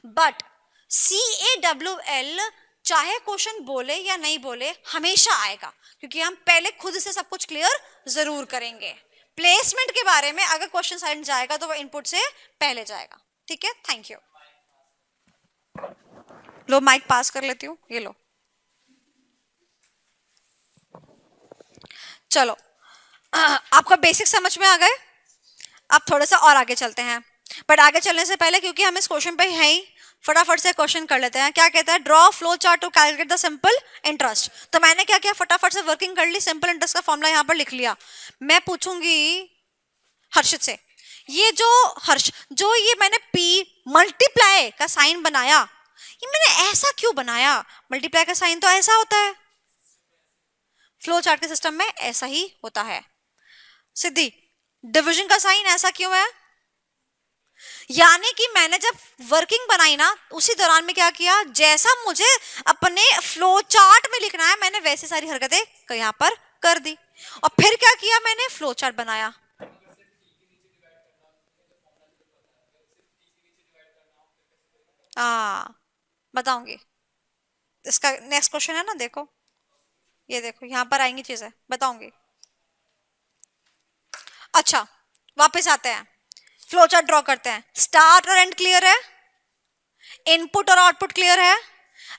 बट CAWL चाहे क्वेश्चन बोले या नहीं बोले हमेशा आएगा, क्योंकि हम पहले खुद से सब कुछ क्लियर जरूर करेंगे। प्लेसमेंट के बारे में अगर क्वेश्चन साइड जाएगा तो वो इनपुट से पहले जाएगा। ठीक है, थैंक यू। लो माइक पास कर लेती हूँ, ये लो। चलो आपका बेसिक समझ में आ गए, अब थोड़ा सा और आगे चलते हैं। बट आगे चलने से पहले क्योंकि हम इस क्वेश्चन पे हैं ही, फटाफट से क्वेश्चन कर लेते हैं। क्या कहता है, draw flow chart to calculate the simple interest. तो मैंने क्या किया, फटाफट से वर्किंग कर ली, सिंपल इंटरेस्ट का फॉर्मूला यहाँ पर लिख लिया। मैं पूछूंगी हर्षित से, ये जो ये मैंने P मल्टीप्लाई का साइन बनाया, ये मैंने ऐसा क्यों बनाया? मल्टीप्लाई का साइन तो ऐसा होता है, फ्लो चार्ट के सिस्टम में ऐसा ही होता है। सिद्धि, डिवीजन का साइन ऐसा क्यों है? यानी कि मैंने जब वर्किंग बनाई ना उसी दौरान में क्या किया, जैसा मुझे अपने फ्लो चार्ट में लिखना है मैंने वैसे सारी हरकतें यहाँ पर कर दी, और फिर क्या किया, मैंने फ्लो चार्ट बनाया। बताऊंगी, इसका नेक्स्ट क्वेश्चन है ना, देखो ये देखो यहाँ पर आएंगी चीजें, बताऊंगी। अच्छा वापस आते हैं, फ्लो चार्ट ड्रॉ करते हैं। स्टार्ट और एंड क्लियर है, इनपुट और आउटपुट क्लियर है।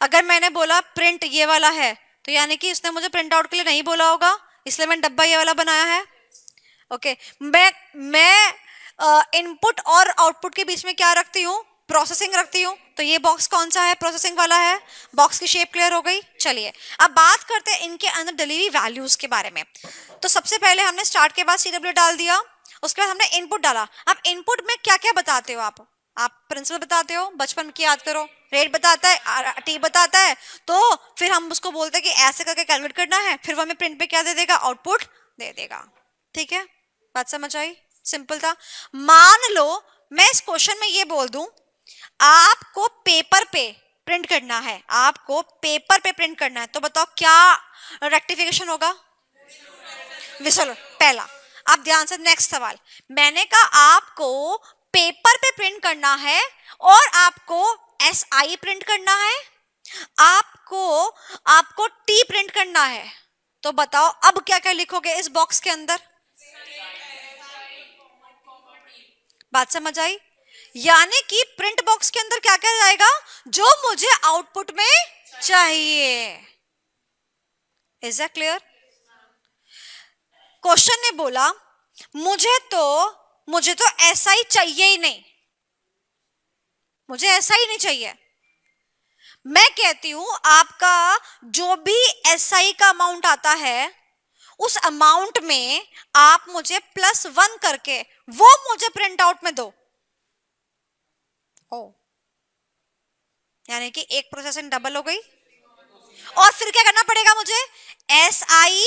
अगर मैंने बोला प्रिंट ये वाला है तो यानी कि इसने मुझे प्रिंट आउट के लिए नहीं बोला होगा, इसलिए मैंने डब्बा ये वाला बनाया है। ओके, मैं इनपुट और आउटपुट के बीच में क्या रखती हूँ, प्रोसेसिंग रखती हूँ। तो ये बॉक्स कौन सा है, प्रोसेसिंग वाला है। बॉक्स की शेप क्लियर हो गई। चलिए अब बात करते हैं इनके अंदर डली हुई वैल्यूज के बारे में। तो सबसे पहले हमने स्टार्ट के बाद CW डाल दिया, उसके बाद हमने इनपुट डाला। अब इनपुट में क्या क्या बताते हो आप प्रिंसिपल बताते हो, बचपन की याद करो, रेट बताता है, टी बताता है, तो फिर हम उसको बोलते हैं कि ऐसे करके कैलकुलेट करना है, फिर वो हमें प्रिंट पे क्या दे देगा, आउटपुट दे देगा। ठीक है, बात समझ आई, सिंपल था। मान लो मैं इस क्वेश्चन में ये बोल दूं आपको पेपर पे प्रिंट करना है, आपको पेपर पे प्रिंट करना है, तो बताओ क्या रेक्टिफिकेशन होगा, विसल पहला। आप ध्यान से, नेक्स्ट सवाल, मैंने कहा आपको पेपर पे प्रिंट करना है और आपको SI प्रिंट करना है, आपको T प्रिंट करना है, तो बताओ अब क्या क्या लिखोगे इस बॉक्स के अंदर। बात समझ आई, यानी कि प्रिंट बॉक्स के अंदर क्या क्या जाएगा, जो मुझे आउटपुट में चाहिए। Is that clear? क्वेश्चन ने बोला मुझे तो मुझे तो ऐसा ही चाहिए ही नहीं, मुझे ऐसा ही नहीं चाहिए। मैं कहती हूं आपका जो भी एसआई का अमाउंट आता है उस अमाउंट में आप मुझे +1 करके वो मुझे प्रिंट आउट में दो। ओ, यानी कि एक प्रोसेसिंग डबल हो गई। और फिर क्या करना पड़ेगा मुझे? एस आई,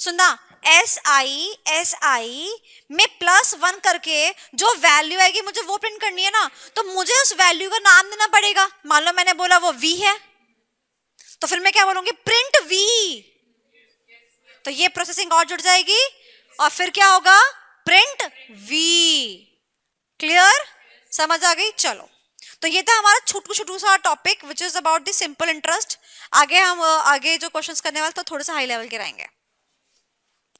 सुनना, एस आई में +1 करके जो वैल्यू आएगी मुझे वो प्रिंट करनी है ना, तो मुझे उस वैल्यू का नाम देना पड़ेगा। मान लो मैंने बोला वो वी है, तो फिर मैं क्या बोलूंगी? Print V. तो ये प्रोसेसिंग और जुड़ जाएगी और फिर क्या होगा? Print V. क्लियर? समझ आ गई? चलो, तो ये था हमारा छोटू छोटू सा topic which is about the simple interest. आगे हम आगे जो क्वेश्चंस करने वाले तो थोड़े से हाई लेवल के रहेंगे।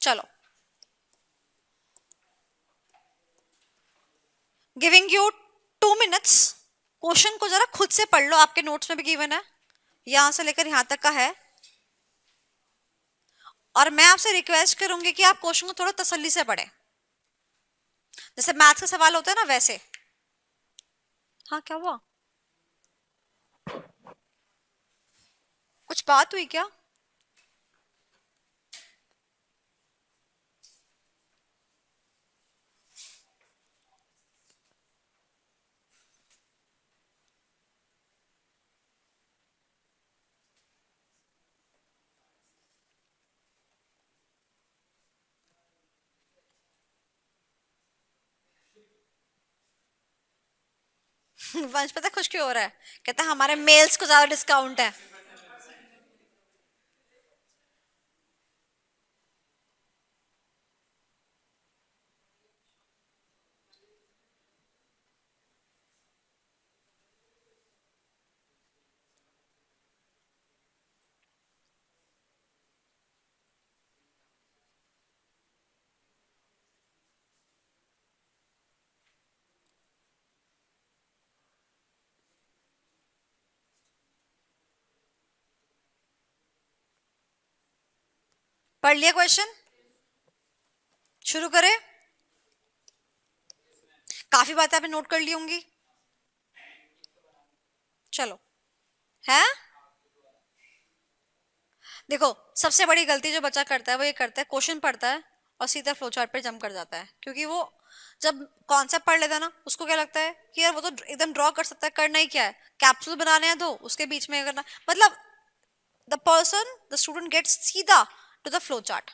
चलो, गिविंग यू 2 मिनट्स, क्वेश्चन को जरा खुद से पढ़ लो, आपके नोट्स में भी गिवन है, यहां से लेकर यहां तक का है। और मैं आपसे रिक्वेस्ट करूंगी कि आप क्वेश्चन को थोड़ा तसल्ली से पढ़ें, जैसे मैथ्स का सवाल होता है ना वैसे। हाँ, क्या हुआ? कुछ बात हुई क्या? वंश पता खुश क्यों हो रहा है? कहता है हमारे मेल्स को ज्यादा डिस्काउंट है। पढ़ लिया क्वेश्चन? शुरू करें? काफी बातें आपने नोट कर ली होंगी। चलो, है? देखो, सबसे बड़ी गलती जो बच्चा करता है वो ये करता है, क्वेश्चन पढ़ता है और सीधा फ्लो चार्ट पे जंप कर जाता है, क्योंकि वो जब कॉन्सेप्ट पढ़ लेता है ना, उसको क्या लगता है कि यार वो तो एकदम ड्रॉ कर सकता है, करना ही क्या है, कैप्सूल बनाने हैं दो, उसके बीच में करना, मतलब द स्टूडेंट गेट्स सीधा to the flow chart.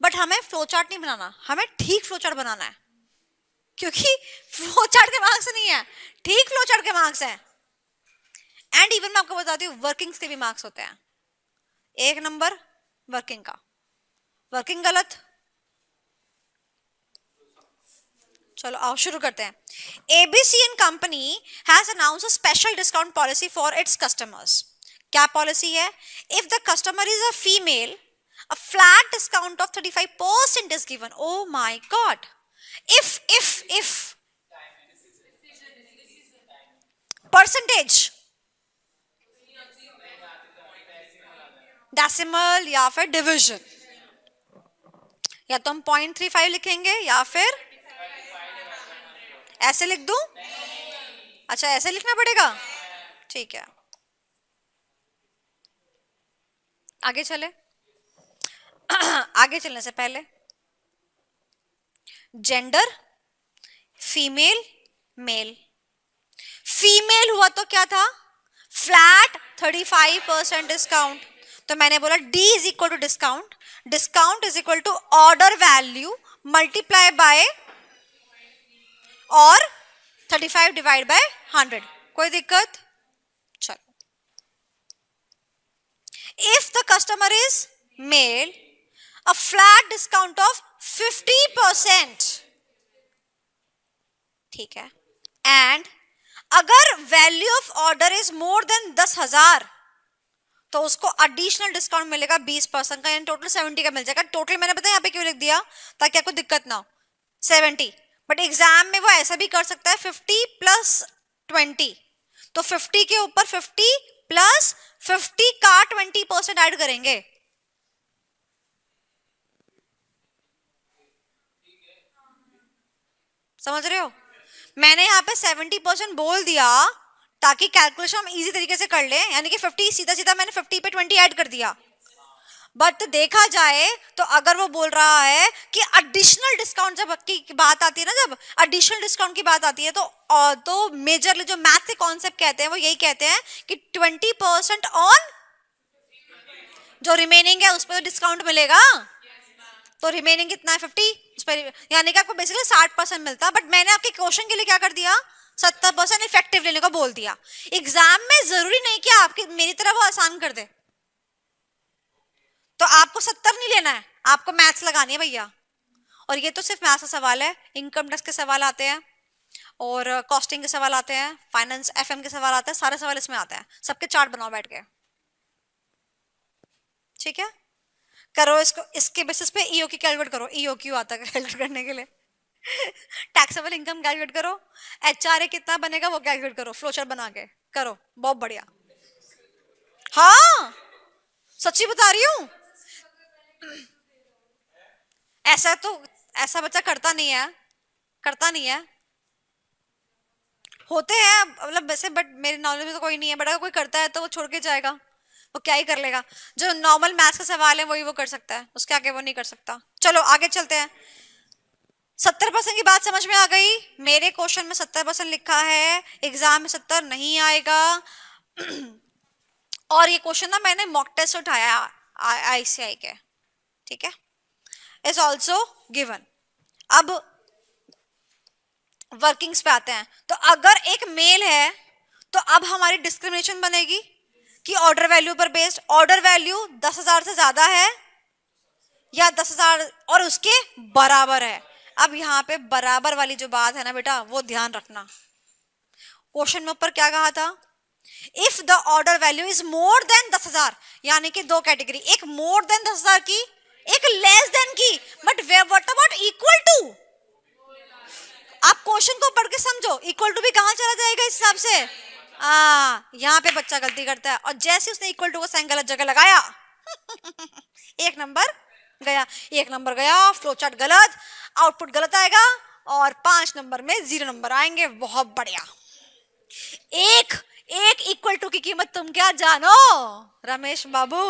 But हमें फ्लो चार्ट नहीं बनाना, हमें ठीक फ्लो चार्ट बनाना है, क्योंकि फ्लो चार्ट के मार्क्स नहीं है, ठीक फ्लो चार्ट के मार्क्स हैं। एंड इवन मैं आपको बताती हूँ, वर्किंग्स के भी मार्क्स होते हैं। 1 नंबर वर्किंग का, वर्किंग गलत। चलो आओ शुरू करते हैं। ABC and company has announce a special discount policy for its customers. क्या पॉलिसी है? If the customer is a female, a flat discount of 35% is given. Oh my god. If percentage, decimal या फिर division, या तो हम 0.35 लिखेंगे या फिर ऐसे लिख दूं? अच्छा, ऐसे लिखना पड़ेगा, ठीक है। आगे चले। आगे चलने से पहले, जेंडर फीमेल मेल। फीमेल हुआ तो क्या था? Flat 35% discount. तो मैंने बोला D is equal to discount, discount is equal to order value multiply by और 35 डिवाइड बाय 100। कोई दिक्कत? चलो, if the customer is male, a flat discount of 50%, ठीक है। एंड अगर value of order is more than 10,000 तो उसको additional discount मिलेगा 20% का, यानी टोटल 70 का मिल जाएगा। टोटल मैंने पता है यहाँ पे क्यों लिख दिया, ताकि आपको दिक्कत ना हो। 70, बट एग्जाम में वो ऐसा भी कर सकता है 50 + 20, तो 50 के ऊपर 50 + 50 का 20% ऐड करेंगे। समझ रहे हो? मैंने यहाँ पे 70% बोल दिया ताकि कैलकुलेशन हम इजी तरीके से कर लें, यानी कि 50 सीधा सीधा मैंने 50 पे 20 ऐड कर दिया। बट देखा जाए तो अगर वो बोल रहा है कि एडिशनल डिस्काउंट जब की बात आती है ना, जब एडिशनल डिस्काउंट की बात आती है तो मेजरली जो मैथ के कॉन्सेप्ट कहते हैं वो यही कहते हैं कि 20% ऑन जो रिमेनिंग है उस पर डिस्काउंट मिलेगा। तो रिमेनिंग कितना है 50, उस पर यानी कि आपको बेसिकली 60% मिलता है। बट मैंने आपके क्वेश्चन के लिए क्या कर दिया, 70% इफेक्टिव लेने को बोल दिया। एग्जाम में जरूरी नहीं कि आपकी मेरी तरह वो आसान कर दे, तो आपको 70 नहीं लेना है, आपको मैथ्स लगानी है भैया। और ये तो सिर्फ मैथ्स का सवाल है, इनकम टैक्स के सवाल आते हैं और कॉस्टिंग के सवाल आते हैं, फाइनेंस एफएम के सवाल आते हैं, सारे सवाल इसमें आते हैं। सबके चार्ट बनाओ बैठ के, ठीक है? करो इसको, इसके बेसिस पे ईओ की कैलकुलेट करो, ईओ क्यू आता है कैलकुलेट करने के लिए। टैक्सेबल इनकम कैलकुलेट करो, एचआरए कितना बनेगा वो कैलकुलेट करो, फ्लोचार्ट बना के करो, बहुत बढ़िया। हाँ सच्ची बता रही हूँ, ऐसा तो ऐसा बच्चा करता नहीं है, करता नहीं है। होते हैं मतलब वैसे, बट मेरे नॉलेज में तो कोई नहीं है। बट अगर कोई करता है तो वो छोड़ के जाएगा, वो क्या ही कर लेगा। जो नॉर्मल मैथ्स का सवाल है वही वो कर सकता है, उसके आगे वो नहीं कर सकता। चलो आगे चलते हैं। 70% की बात समझ में आ गई? मेरे क्वेश्चन में 70% लिखा है, एग्जाम में 70 नहीं आएगा। और ये क्वेश्चन ना मैंने मॉक टेस्ट उठाया आईसीआई के, ठीक है, इज ऑल्सो गिवन। अब वर्किंग्स पे आते हैं। तो अगर एक मेल है तो अब हमारी डिस्क्रिमिनेशन बनेगी कि ऑर्डर वैल्यू पर बेस्ड, ऑर्डर वैल्यू 10,000 से ज्यादा है या 10,000 और उसके बराबर है। अब यहाँ पे बराबर वाली जो बात है ना बेटा, वो ध्यान रखना। क्वेश्चन में ऊपर क्या कहा था, if the order value is more than 10,000, यानी कि दो कैटेगरी, एक मोर देन 10,000 की, एक लेस देन की। But what about equal to? आप क्वेश्चन को पढ़ के समझो, इक्वल टू भी कहां चला जाएगा इस हिसाब से। यहाँ पे बच्चा गलती करता है, और जैसे उसने इक्वल टू को साइन गलत जगह लगाया एक नंबर गया, एक नंबर गया, फ्लो चार्ट गलत, आउटपुट गलत आएगा, और 5 नंबर में 0 नंबर आएंगे। बहुत बढ़िया। एक एक इक्वल टू की कीमत तुम क्या जानो रमेश बाबू?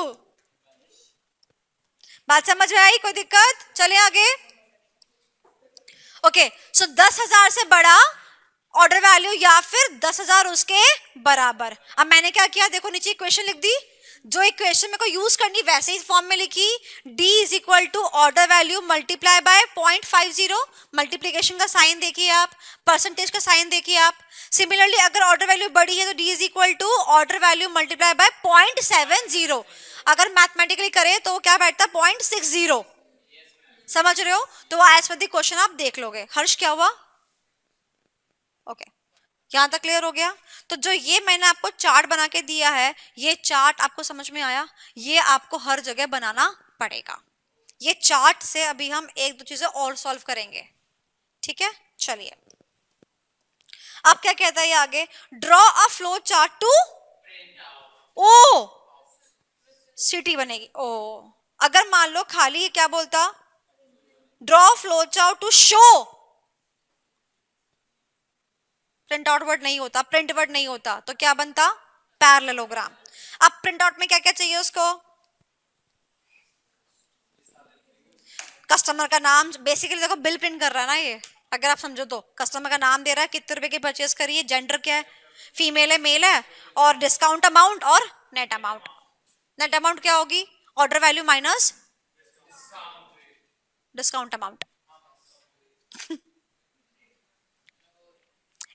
बात समझ में आई? कोई दिक्कत? चले आगे। ओके, सो 10,000 से बड़ा ऑर्डर वैल्यू या फिर 10,000 उसके बराबर। अब मैंने क्या किया, देखो नीचे इक्वेशन लिख दी, जो इक्वेशन मेरे को यूज करनी वैसे ही फॉर्म में लिखी, d is equal to order value multiply by 0.50, multiplication का साइन देखिए आप, परसेंटेज का साइन देखिए आप। सिमिलरली अगर ऑर्डर वैल्यू बड़ी है तो d is equal to order value multiply by 0.70, अगर मैथमेटिकली करें तो क्या बैठता है 0.60। समझ रहे हो? तो वो एज पर द क्वेश्चन आप देख लोगे। हर्ष क्या हुआ? ओके, यहां तक क्लियर हो गया? तो जो ये मैंने आपको चार्ट बना के दिया है, ये चार्ट आपको समझ में आया? ये आपको हर जगह बनाना पड़ेगा। ये चार्ट से अभी हम एक दो चीजें और सॉल्व करेंगे, ठीक है? चलिए, अब क्या कहता है ये आगे, draw a flow chart to ओ सिटी बनेगी ओ। अगर मान लो खाली क्या बोलता, draw flow chart to show, print out word नहीं होता, प्रिंट वर्ड नहीं होता, तो क्या बनता, पैरेललोग्राम। अब प्रिंट आउट में क्या क्या चाहिए उसको, कस्टमर का नाम, बेसिकली देखो बिल प्रिंट कर रहा है ना ये, अगर आप समझो तो कस्टमर का नाम दे रहा है, कितने रुपए की परचेस करिए, जेंडर क्या है, फीमेल है मेल है, और डिस्काउंट अमाउंट और नेट अमाउंट। नेट अमाउंट क्या होगी, order value minus discount amount.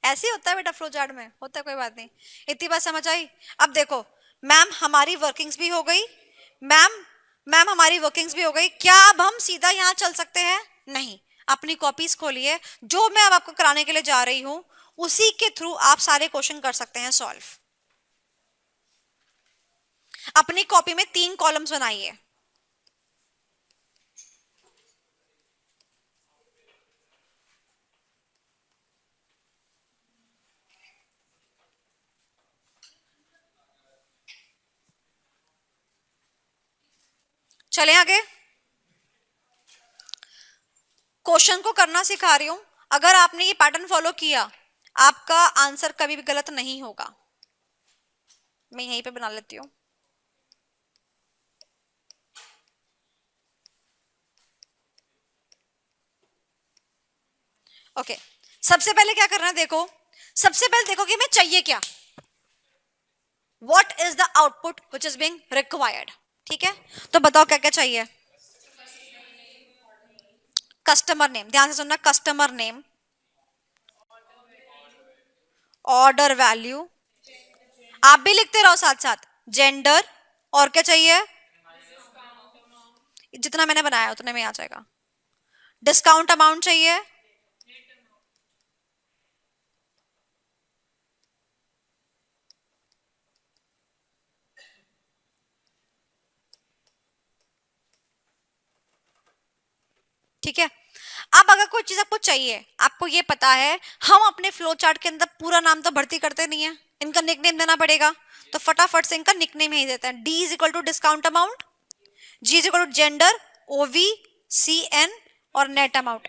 ऐसे ही होता है बेटा, फ्लो चार्ट में होता है, कोई बात नहीं। इतनी बात समझ आई? अब देखो मैम हमारी वर्किंग्स भी हो गई, मैम मैम हमारी वर्किंग्स भी हो गई। क्या अब हम सीधा यहाँ चल सकते हैं? नहीं, अपनी कॉपीज खोलिए, जो मैं अब आपको कराने के लिए जा रही हूँ उसी के थ्रू आप सारे क्वेश्चन कर सकते हैं सॉल्व। अपनी कॉपी में 3 कॉलम्स बनाइए। चले आगे, क्वेश्चन को करना सिखा रही हूं, अगर आपने ये पैटर्न फॉलो किया आपका आंसर कभी भी गलत नहीं होगा। मैं यहीं पे बना लेती हूँ। ओके, सबसे पहले क्या करना है, देखो सबसे पहले देखो कि मैं चाहिए क्या, what is the output which is being required. ठीक है, तो बताओ क्या क्या चाहिए। कस्टमर नेम, ध्यान से सुनना, कस्टमर नेम, ऑर्डर वैल्यू, आप भी लिखते रहो साथ साथ, जेंडर, और क्या चाहिए, जितना मैंने बनाया उतने में आ जाएगा, डिस्काउंट अमाउंट चाहिए, ठीक है। अब अगर कोई चीज आपको चाहिए, आपको ये पता है हम अपने फ्लो चार्ट के अंदर पूरा नाम तो भर्ती करते नहीं है, इनका निकनेम देना पड़ेगा, तो फटाफट से इनका निकनेम ही देते हैं। D is equal to discount amount, G is equal to gender, ओवी, सी एन और नेट अमाउंट।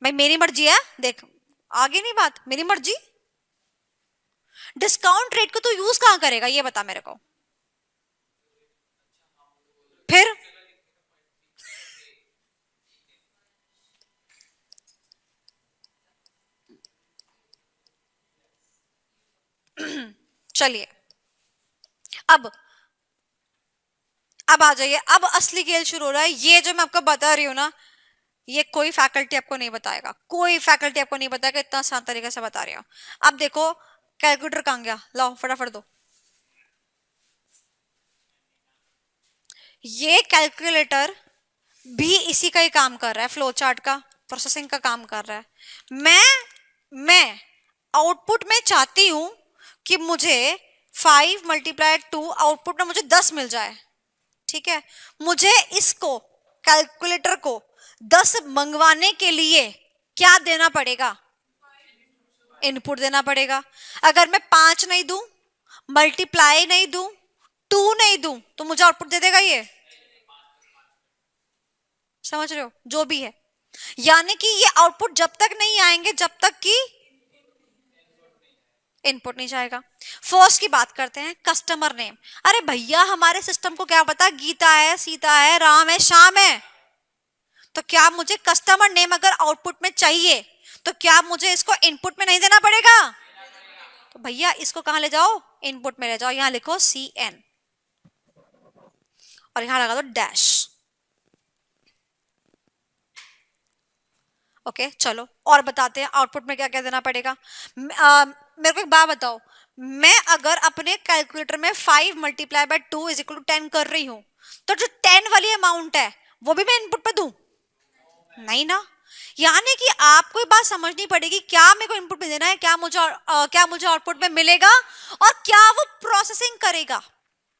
भाई मेरी मर्जी है, देख आगे नहीं बात, मेरी मर्जी। डिस्काउंट रेट को तू यूज कहां करेगा ये बता मेरे को, फिर चलिए अब अब आ जाइए, अब असली खेल शुरू हो रहा है। ये जो मैं आपको बता रही हूँ ना, ये कोई फैकल्टी आपको नहीं बताएगा, कोई फैकल्टी आपको नहीं बताएगा, इतना आसान तरीके से बता रही हूँ। अब देखो कैलकुलेटर कहाँ गया, लाओ फटाफट दो। ये कैलकुलेटर भी इसी का ही काम कर रहा है, फ्लो चार्ट का प्रोसेसिंग का काम कर रहा है। मैं आउटपुट में चाहती हूं कि मुझे 5 मल्टीप्लाई 2 आउटपुट में मुझे 10 मिल जाए। ठीक है, मुझे इसको कैलकुलेटर को 10 मंगवाने के लिए क्या देना पड़ेगा, इनपुट देना पड़ेगा। अगर मैं 5 नहीं दूं, मल्टीप्लाई नहीं दूं, 2 नहीं दूं, तो मुझे आउटपुट दे देगा ये, समझ रहे हो, जो भी है। यानी कि ये आउटपुट जब तक नहीं आएंगे जब तक कि इनपुट नहीं जाएगा। फर्स्ट की बात करते हैं, कस्टमर नेम। अरे भैया हमारे सिस्टम को क्या पता गीता है, सीता है, राम है, श्याम है, तो क्या मुझे कस्टमर नेम अगर आउटपुट में चाहिए तो क्या मुझे इसको इनपुट में नहीं देना पड़ेगा। तो भैया इसको कहां ले जाओ, इनपुट में ले जाओ, यहां लिखो सी एन और यहां लगा दो डैश। ओके चलो और बताते हैं आउटपुट में क्या क्या देना पड़ेगा। मेरे को एक बात बताओ, मैं अगर अपने कैलकुलेटर में 5 multiply by 2 is equal to 10 कर रही हूं, तो जो 10 वाली अमाउंट है वो भी मैं इनपुट पे दूं, नहीं ना। यानी कि आपको ये बात समझनी पड़ेगी, क्या मेरे को इनपुट में देना है, क्या मुझे आउटपुट में मिलेगा और क्या वो प्रोसेसिंग करेगा।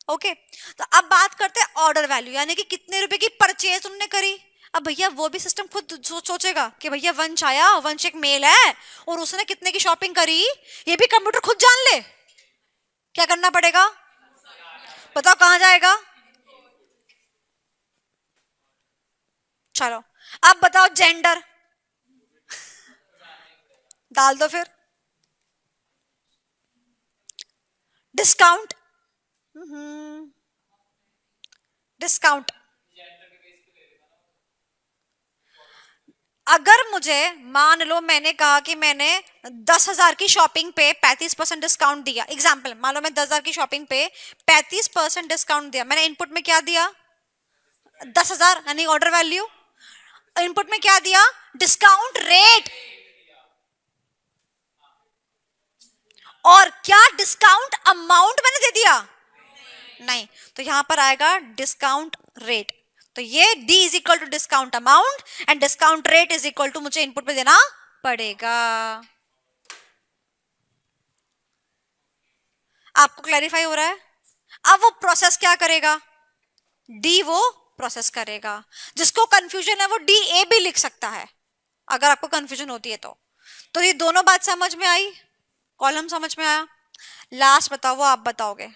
ओके, तो अब बात करते हैं ऑर्डर वैल्यू, यानी कि कितने रुपए की परचेज उन्होंने करी। अब भैया वो भी सिस्टम खुद सोचेगा कि भैया वंश आया, वंश एक मेल है और उसने कितने की शॉपिंग करी, ये भी कंप्यूटर खुद जान ले। क्या करना पड़ेगा, बताओ कहां जाएगा। चलो अब बताओ जेंडर, डाल दो फिर। डिस्काउंट, डिस्काउंट अगर मुझे मान लो मैंने कहा कि मैंने 10,000 की शॉपिंग पे 35% डिस्काउंट दिया, एग्जाम्पल मान लो मैं 10,000 की शॉपिंग पे 35% डिस्काउंट दिया, मैंने इनपुट में क्या दिया 10,000 यानी ऑर्डर वैल्यू, इनपुट में क्या दिया डिस्काउंट रेट, और क्या डिस्काउंट अमाउंट मैंने दे दिया, नहीं, तो यहां पर आएगा डिस्काउंट रेट। तो ये D is equal to discount amount and discount rate is equal to मुझे इनपुट में देना पड़ेगा। आपको क्लैरिफाई हो रहा है। अब वो प्रोसेस क्या करेगा, डी वो प्रोसेस करेगा। जिसको कंफ्यूजन है वो डी ए भी लिख सकता है अगर आपको कंफ्यूजन होती है तो ये दोनों बात समझ में आई, कॉलम समझ में आया। लास्ट बताओ, वो आप बताओगे,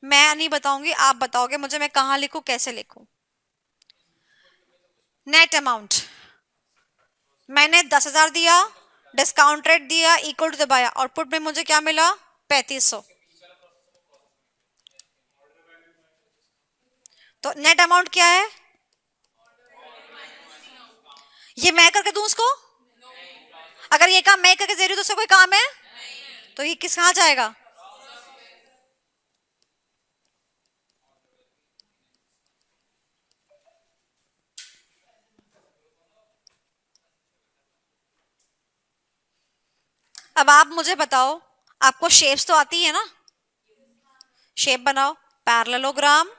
मैं नहीं बताऊंगी, आप बताओगे मुझे मैं कहां लिखूं कैसे लिखूं। नेट अमाउंट मैंने 10,000 दिया, डिस्काउंट रेट दिया, इक्वल टू दबाया, आउटपुट में मुझे क्या मिला 3500। तो नेट अमाउंट क्या है? ये मैं करके दूं उसको? अगर ये काम मैं करके दे रही हूं तो उससे कोई काम है? तो ये किस कहां जाएगा? अब आप मुझे बताओ, आपको शेप्स तो आती है ना? शेप बनाओ, पैरेललोग्राम,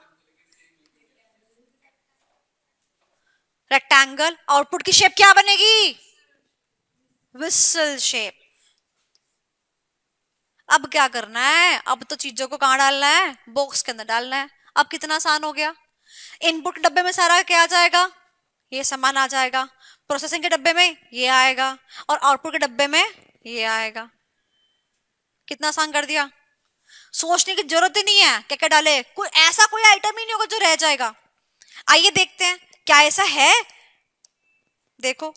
रेक्टेंगल, आउटपुट की शेप क्या बनेगी? Whistle shape. अब क्या करना है? अब तो चीजों को कहां डालना है? बॉक्स के अंदर डालना है। अब कितना आसान हो गया। इनपुट डब्बे में सारा क्या आ जाएगा? ये सामान आ जाएगा। प्रोसेसिंग के डब्बे में ये आएगा, और आउटपुट के डब्बे में ये आएगा। कितना आसान कर दिया। सोचने की जरूरत ही नहीं है क्या क्या डाले, कोई ऐसा कोई आइटम ही नहीं होगा जो रह जाएगा। आइए देखते हैं क्या ऐसा है। देखो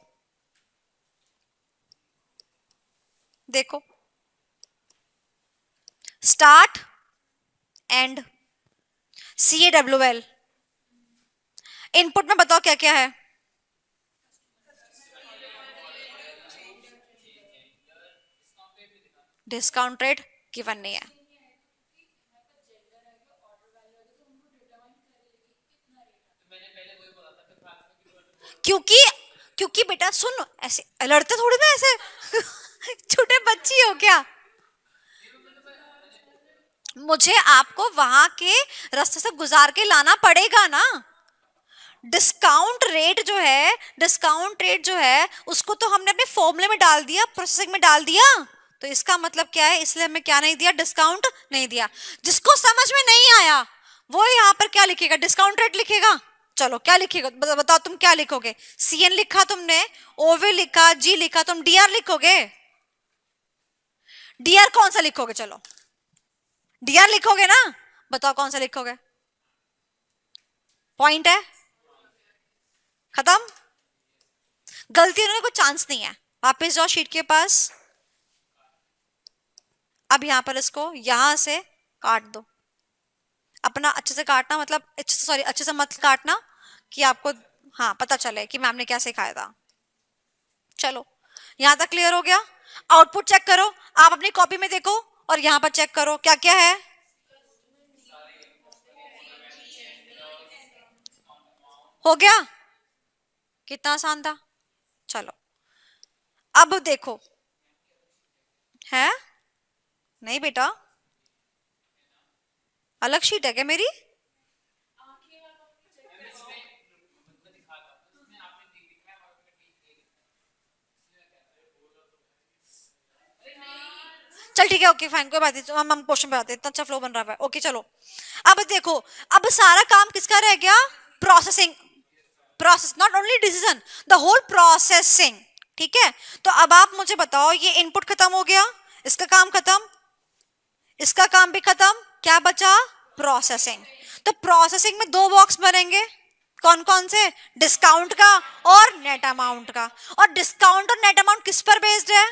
देखो, स्टार्ट एंड, CAWL। इनपुट में बताओ क्या क्या है? डिस्काउंट रेट गिवन नहीं है। क्योंकि क्योंकि बेटा सुन, ऐसे लड़ते थोड़ी ना ऐसे छोटे बच्ची हो क्या? मुझे आपको वहां के रास्ते से गुजार के लाना पड़ेगा ना। डिस्काउंट रेट जो है उसको तो हमने अपने फॉर्मूले में डाल दिया, प्रोसेसिंग में डाल दिया। तो इसका मतलब क्या है? इसलिए हमें क्या नहीं दिया? डिस्काउंट नहीं दिया। जिसको समझ में नहीं आया वो यहाँ पर क्या लिखेगा? डिस्काउंट रेट लिखेगा। चलो क्या लिखेगा बताओ, तुम क्या लिखोगे? CN लिखा तुमने, OV लिखा, G लिखा, तुम DR लिखोगे? DR कौन सा लिखोगे? चलो DR लिखोगे ना? बताओ कौन सा लिखोगे? पॉइंट है, खत्म। गलती होने का कोई चांस नहीं है। वापस जाओ शीट के पास। अब यहां पर इसको यहां से काट दो। अपना अच्छे से काटना, मतलब अच्छे से मत काटना कि आपको हाँ पता चले कि मैम ने क्या सिखाया था। चलो यहां तक क्लियर हो गया। आउटपुट चेक करो, आप अपनी कॉपी में देखो और यहां पर चेक करो क्या क्या है। हो गया? कितना आसान था। चलो अब देखो, है नहीं बेटा, अलग शीट है क्या मेरी? चल ठीक है, ओके फाइन, कोई बात नहीं, तो हम क्वेश्चन पे आते हैं। इतना अच्छा फ्लो बन रहा है, ओके चलो। अब देखो, अब सारा काम किसका रह गया? Processing. Process, not only decision, the whole processing. ठीक है, तो अब आप मुझे बताओ, ये इनपुट खत्म हो गया, इसका काम खत्म, इसका काम भी खत्म, क्या बचा? प्रोसेसिंग। तो प्रोसेसिंग में दो बॉक्स बनेंगे, कौन कौन से? डिस्काउंट का और नेट अमाउंट का। और डिस्काउंट और नेट अमाउंट किस पर बेस्ड है?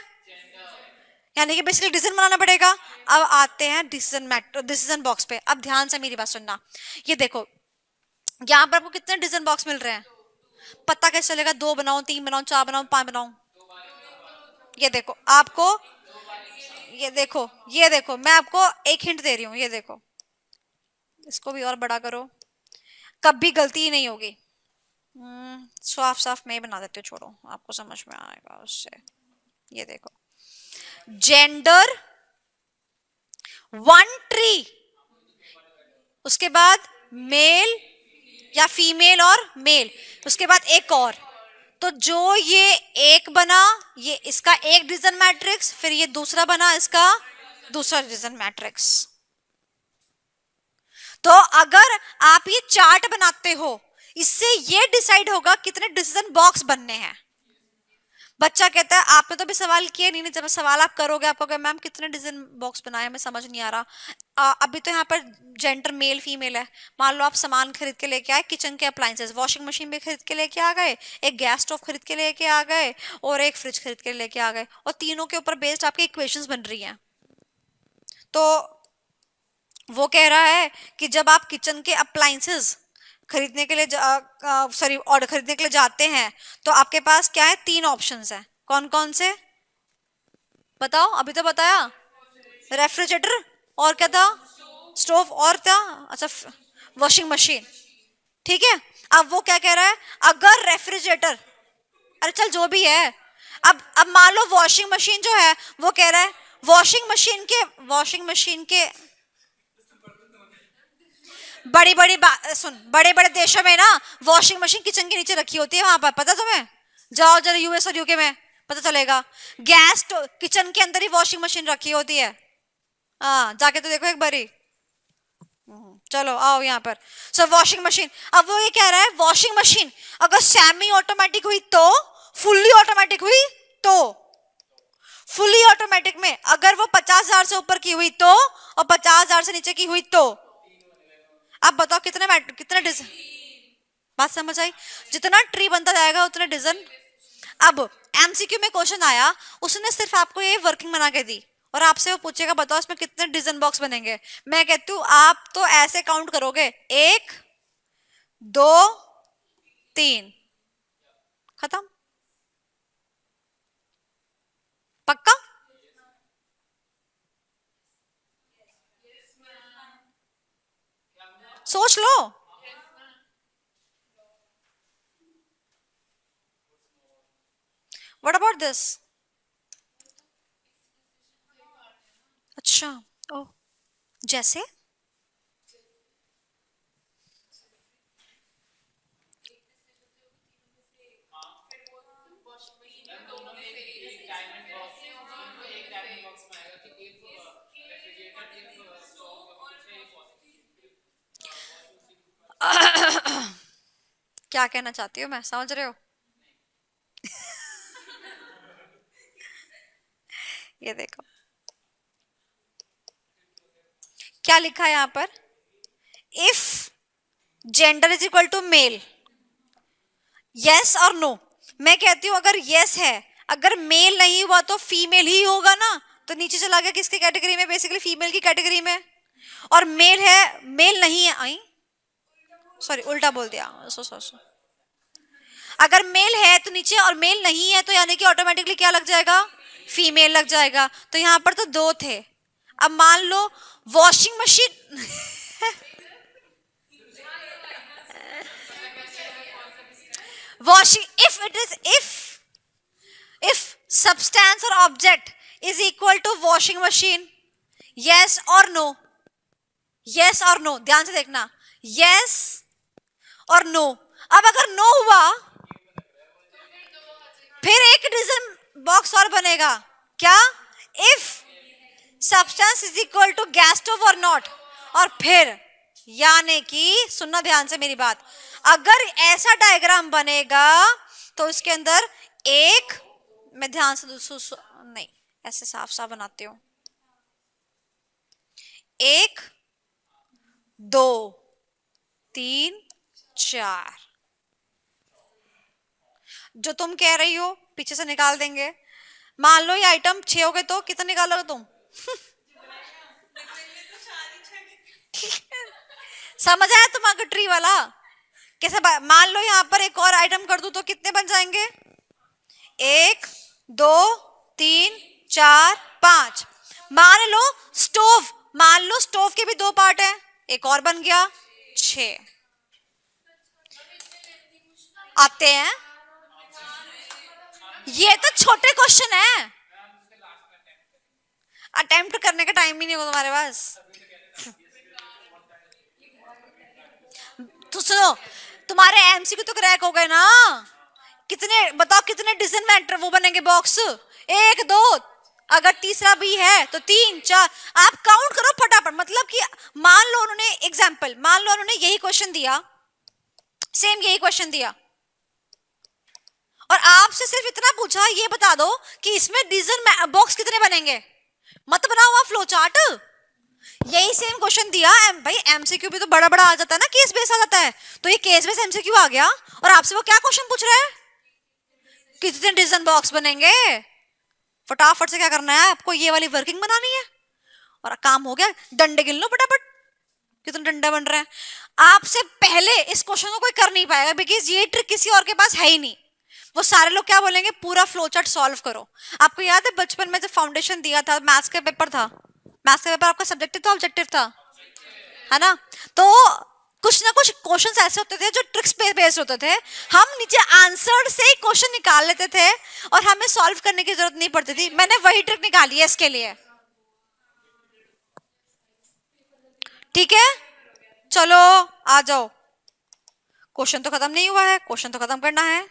यानी कि बेसिकली डिसीजन बनाना पड़ेगा। अब आते हैं डिसीजन बॉक्स पे। अब ध्यान से मेरी बात सुनना। ये देखो, यहाँ पर आपको कितने डिसीजन बॉक्स मिल रहे हैं? पता कैसे चलेगा? 2 बनाऊं, 3 बनाऊं, 4 बनाऊं, 5 बनाऊं? ये देखो आपको, ये देखो मैं आपको एक हिंट दे रही हूँ। ये देखो, इसको भी और बड़ा करो, कभी गलती ही नहीं होगी। साफ साफ मैं ही बना देती हूँ, छोड़ो, आपको समझ में आएगा उससे। ये देखो, जेंडर 1 ट्री, उसके बाद मेल या फीमेल और मेल, उसके बाद एक और। तो जो ये एक बना, ये इसका एक डिवीजन मैट्रिक्स, फिर ये दूसरा बना, इसका दूसरा डिवीजन मैट्रिक्स। तो अगर आप ये चार्ट बनाते हो, इससे ये डिसाइड होगा कितने डिसीजन बॉक्स बनने हैं। बच्चा कहता है आपने तो भी सवाल किया नहीं, जब सवाल आप करोगे आप कहोगे मैम कितने डिजाइन बॉक्स बनाए हमें समझ नहीं आ रहा। अभी तो यहाँ पर जेंडर मेल फीमेल है। मान लो आप सामान खरीद के लेके आए, किचन के अप्लायंसेस, वॉशिंग मशीन भी खरीद के लेके आ गए, एक गैस स्टोव खरीद के लेके आ गए और एक फ्रिज खरीद के लेके आ गए, और तीनों के ऊपर बेस्ड आपकी इक्वेशंस बन रही हैं। तो वो कह रहा है कि जब आप किचन के अप्लायंसेस खरीदने के लिए सॉरी ऑर्डर खरीदने के लिए जाते हैं तो आपके पास क्या है, 3 ऑप्शंस हैं। कौन कौन से बताओ, अभी तो बताया, रेफ्रिजरेटर और क्या था, स्टोव और था, अच्छा वॉशिंग मशीन, ठीक है। अब वो क्या कह रहा है, अगर रेफ्रिजरेटर, अरे चल जो भी है, अब मान लो वॉशिंग मशीन जो है वो कह रहा है वॉशिंग मशीन के बड़ी बड़ी सुन, बड़े बड़े देशों में ना वॉशिंग मशीन किचन के नीचे रखी होती है, वहां पर पता तुम्हें, जाओ जरा यूएस और यूके में पता चलेगा, गैस किचन के अंदर ही वॉशिंग मशीन रखी होती है। हाँ जाके तो देखो एक बारी। चलो आओ यहाँ पर। सो वॉशिंग मशीन, अब वो ये कह रहा है वॉशिंग मशीन अगर सेमी ऑटोमेटिक हुई तो, फुल्ली ऑटोमेटिक हुई तो, फुल्ली ऑटोमेटिक में अगर वो 50,000 से ऊपर की हुई तो, और 50,000 से नीचे की हुई तो, आप बताओ कितने कितने डिजन, बात समझ आई, जितना ट्री बनता जाएगा उतने डिजन। अब एमसीक्यू में क्वेश्चन आया, उसने सिर्फ आपको ये वर्किंग बना के दी और आपसे वो पूछेगा बताओ इसमें कितने डिजन बॉक्स बनेंगे। मैं कहती हूँ आप तो ऐसे काउंट करोगे 1 2 3 खत्म, पक्का। सोच लो। व्हाट अबाउट दिस, अच्छा ओ जैसे क्या कहना चाहती हो, मैं समझ रहे हो। ये देखो क्या लिखा है यहाँ पर, if gender is equal to male, yes और नो। मैं कहती हूँ अगर यस है, अगर मेल नहीं हुआ तो फीमेल ही होगा ना, तो नीचे चला गया किसकी कैटेगरी में, बेसिकली फीमेल की कैटेगरी में। और मेल है, मेल नहीं है, आई सॉरी उल्टा बोल दिया, सो अगर मेल है तो नीचे, और मेल नहीं है तो यानी कि ऑटोमेटिकली क्या लग जाएगा, फीमेल लग जाएगा। तो यहाँ पर तो 2 थे। अब मान लो washing machine washing, if substance or object is equal to washing machine, yes or no, yes or no, ध्यान से देखना, yes और no। अब अगर no हुआ फिर एक डिजन बॉक्स और बनेगा, क्या, if substance is equal to gas stove or not, और फिर यानी कि सुनना ध्यान से मेरी बात, अगर ऐसा डायग्राम बनेगा तो उसके अंदर एक, मैं ध्यान से नहीं ऐसे साफ साफ बनाती हूं, 1 2 3 4, जो तुम कह रही हो पीछे से निकाल देंगे। मान लो ये आइटम 6 हो गए तो कितना निकालोगे तुम समझ आया तुम्हारा ट्री वाला कैसे, मान लो यहाँ पर एक और आइटम कर दूं तो कितने बन जाएंगे, 1 2 3 4 5। मान लो स्टोव, मान लो स्टोव के भी 2 पार्ट हैं, एक और बन गया 6। आते हैं, ये तो छोटे क्वेश्चन है, अटेम्प्ट करने का टाइम ही नहीं होगा तुम्हारे पास। तो सुनो, तुम्हारे एमसीक्यू तो क्रैक हो गए ना, कितने बताओ कितने डिजन में वो बनेंगे बॉक्स, 1 2, अगर तीसरा भी है तो 3 4, आप काउंट करो फटाफट। मतलब कि मान लो उन्होंने एग्जांपल, मान लो उन्होंने यही क्वेश्चन दिया, सेम यही क्वेश्चन दिया, और आपसे सिर्फ इतना पूछा, ये बता दो कि इसमें डिसीजन बॉक्स कितने बनेंगे, मत बनाओ आप फ्लो चार्ट। यही सेम क्वेश्चन दिया भाई, एमसीक्यू भी तो बड़ा बड़ा आ जाता है ना, केस बेस आ जाता है, तो ये केस बेस एमसीक्यू आ गया और आपसे वो क्या क्वेश्चन पूछ रहा है, कितने डिसीजन बॉक्स बनेंगे। फटाफट से क्या करना है आपको, ये वाली वर्किंग बनानी है और काम हो गया। डंडे गिन लो फटाफट, कितने डंडे बन रहे हैं। आपसे पहले इस क्वेश्चन को कोई कर नहीं पाएगा, बिकॉज ये ट्रिक किसी और के पास है ही नहीं। वो सारे लोग क्या बोलेंगे, पूरा फ्लो चार्ट सॉल्व करो। आपको याद है बचपन में जब फाउंडेशन दिया था, मैथ्स का पेपर था, मैथ्स का पेपर आपका सब्जेक्टिव था ऑब्जेक्टिव था, है ना, तो कुछ ना कुछ क्वेश्चंस ऐसे होते थे जो ट्रिक्स पे बेस्ड होते थे, हम नीचे आंसर से ही क्वेश्चन निकाल लेते थे और हमें सॉल्व करने की जरूरत नहीं पड़ती थी। मैंने वही ट्रिक निकाली है इसके लिए, ठीक है। चलो आ जाओ, क्वेश्चन तो खत्म नहीं हुआ है, क्वेश्चन तो खत्म करना है।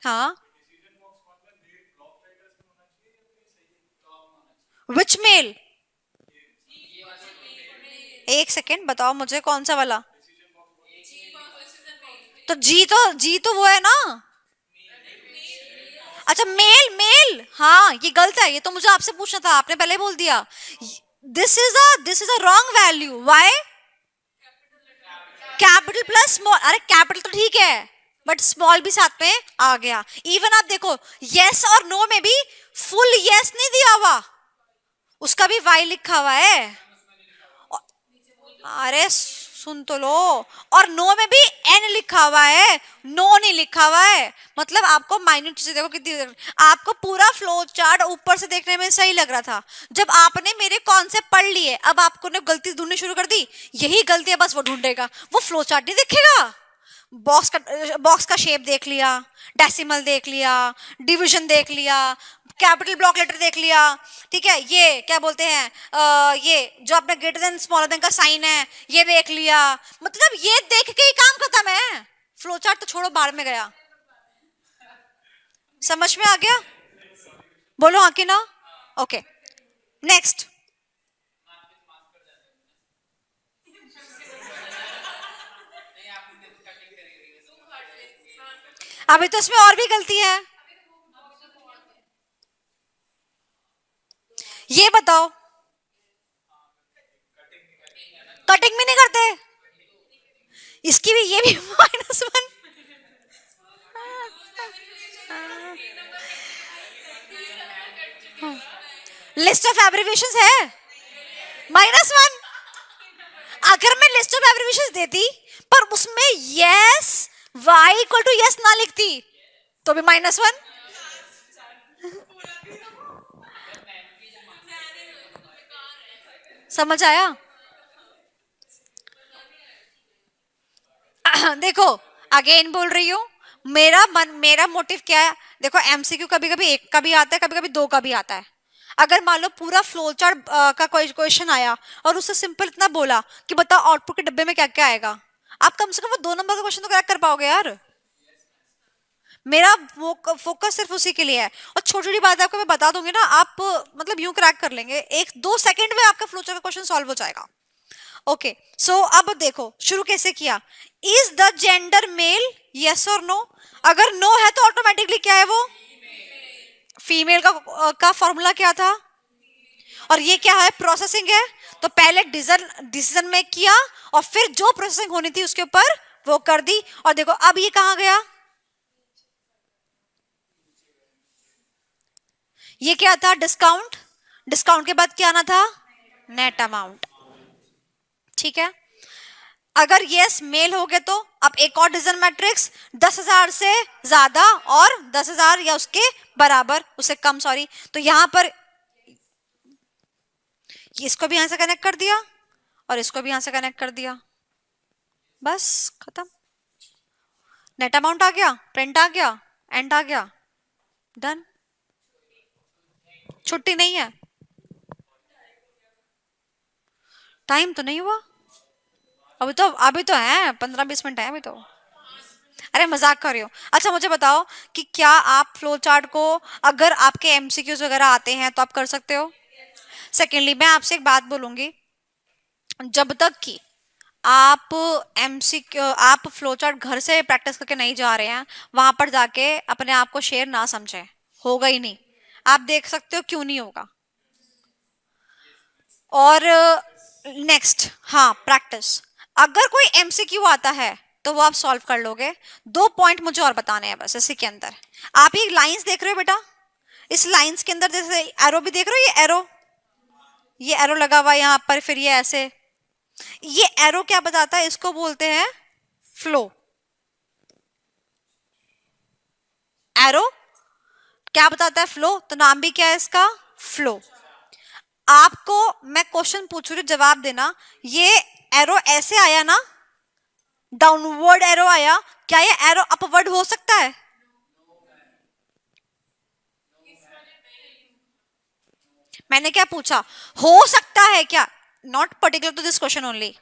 हाँ, विच मेल, एक सेकेंड बताओ मुझे कौन सा वाला। तो जी तो वो है ना, अच्छा मेल मेल, हाँ ये गलत है, ये तो मुझे आपसे पूछना था, आपने पहले बोल दिया। This is a wrong value, why, capital plus small, अरे कैपिटल तो ठीक है बट स्मॉल भी साथ में आ गया। इवन आप देखो यस और नो में भी फुल यस नहीं दिया हुआ, उसका भी वाई लिखा हुआ है। अरे सुन तो लो, और नो में भी एन लिखा हुआ है, नो नहीं लिखा हुआ है। मतलब आपको माइन्यूट चीजें देखो कितनी, आपको पूरा फ्लो चार्ट ऊपर से देखने में सही लग रहा था, जब आपने मेरे कॉन्सेप्ट पढ़ लिए अब आपको ने गलती ढूंढनी शुरू कर दी। यही गलती है बस वो ढूंढेगा, वो फ्लो चार्ट नहीं देखेगा। बॉक्स का शेप देख लिया, डेसिमल देख लिया, डिवीजन देख लिया, कैपिटल ब्लॉक लेटर देख लिया, ठीक है, ये क्या बोलते हैं ये जो अपना ग्रेटर देन स्मॉलर देन का साइन है ये देख लिया, मतलब ये देख के ही काम खत्म है। फ्लो चार्ट तो छोड़ो, बाहर में गया। समझ में आ गया, बोलो हाँ कि ना। ओके नेक्स्ट, अभी तो इसमें और भी गलती है, ये बताओ, कटिंग भी नहीं करते, इसकी भी ये भी -1। लिस्ट ऑफ एब्रिविएशंस है -1। अगर मैं लिस्ट ऑफ एब्रिविएशंस देती पर उसमें yes Y equal to yes ना लिखती तो भी -1। समझ आया। देखो अगेन बोल रही हूँ, मेरा मोटिव क्या है, देखो एमसीक्यू कभी कभी एक का भी आता है, कभी कभी दो का भी आता है। अगर मान लो पूरा फ्लो चार्ट का कोई क्वेश्चन आया और उससे सिंपल इतना बोला कि बताओ आउटपुट के डब्बे में क्या क्या आएगा, आप कम से कम वो 2 नंबर का क्वेश्चन तो क्रैक कर पाओगे यार। मेरा फोकस सिर्फ उसी के लिए है, और छोटी छोटी बात आपको मैं बता दूंगी ना, आप मतलब यूं क्रैक कर लेंगे, 1-2 सेकंड में आपका फ्लो चार्ट का क्वेश्चन सॉल्व हो जाएगा। ओके सो अब देखो शुरू कैसे किया, is the gender male, yes और नो। अगर नो है तो ऑटोमेटिकली क्या है वो फीमेल का फॉर्मूला क्या था, और ये क्या है प्रोसेसिंग है, तो पहले डिसीजन मेक किया और फिर जो प्रोसेसिंग होनी थी उसके ऊपर वो कर दी। और देखो अब ये कहां गया, ये क्या था डिस्काउंट, डिस्काउंट के बाद क्या आना था नेट अमाउंट, ठीक है। अगर यस मेल हो गए तो अब एक और डिसीजन मैट्रिक्स 10,000 से ज्यादा और 10,000 या उसके बराबर, उससे कम सॉरी, तो यहां पर इसको भी यहां से कनेक्ट कर दिया और इसको भी यहां से कनेक्ट कर दिया, बस खत्म। नेट अमाउंट आ गया, प्रिंट आ गया, एंड आ गया, डन। छुट्टी नहीं है, टाइम तो नहीं हुआ, अभी तो है 15-20 मिनट है अभी तो। अरे मजाक कर रही हो। अच्छा मुझे बताओ कि क्या आप फ्लो चार्ट को अगर आपके एमसीक्यूज वगैरह आते हैं तो आप कर सकते हो। सेकेंडली मैं आपसे एक बात बोलूंगी, जब तक कि आप एमसीक्यू, आप फ्लो चार्ट घर से प्रैक्टिस करके नहीं जा रहे हैं, वहां पर जाके अपने आप को शेर ना समझे, होगा ही नहीं। आप देख सकते हो क्यों नहीं होगा। और नेक्स्ट, हाँ प्रैक्टिस, अगर कोई एमसीक्यू आता है तो वो आप सॉल्व कर लोगे। 2 पॉइंट मुझे और बताने हैं बस इसी के अंदर। आप ये लाइंस देख रहे हो बेटा, इस लाइंस के अंदर जैसे एरो भी देख रहे हो, ये एरो लगा हुआ है यहाँ पर, फिर ये ऐसे, ये एरो क्या बताता है, इसको बोलते हैं फ्लो। एरो क्या बताता है, फ्लो, तो नाम भी क्या है इसका, फ्लो। आपको मैं क्वेश्चन पूछ रही हूँ, जवाब देना। ये एरो ऐसे आया ना, डाउनवर्ड एरो आया, क्या ये एरो अपवर्ड हो सकता है? मैंने क्या पूछा, हो सकता है क्या, not particular to this question only.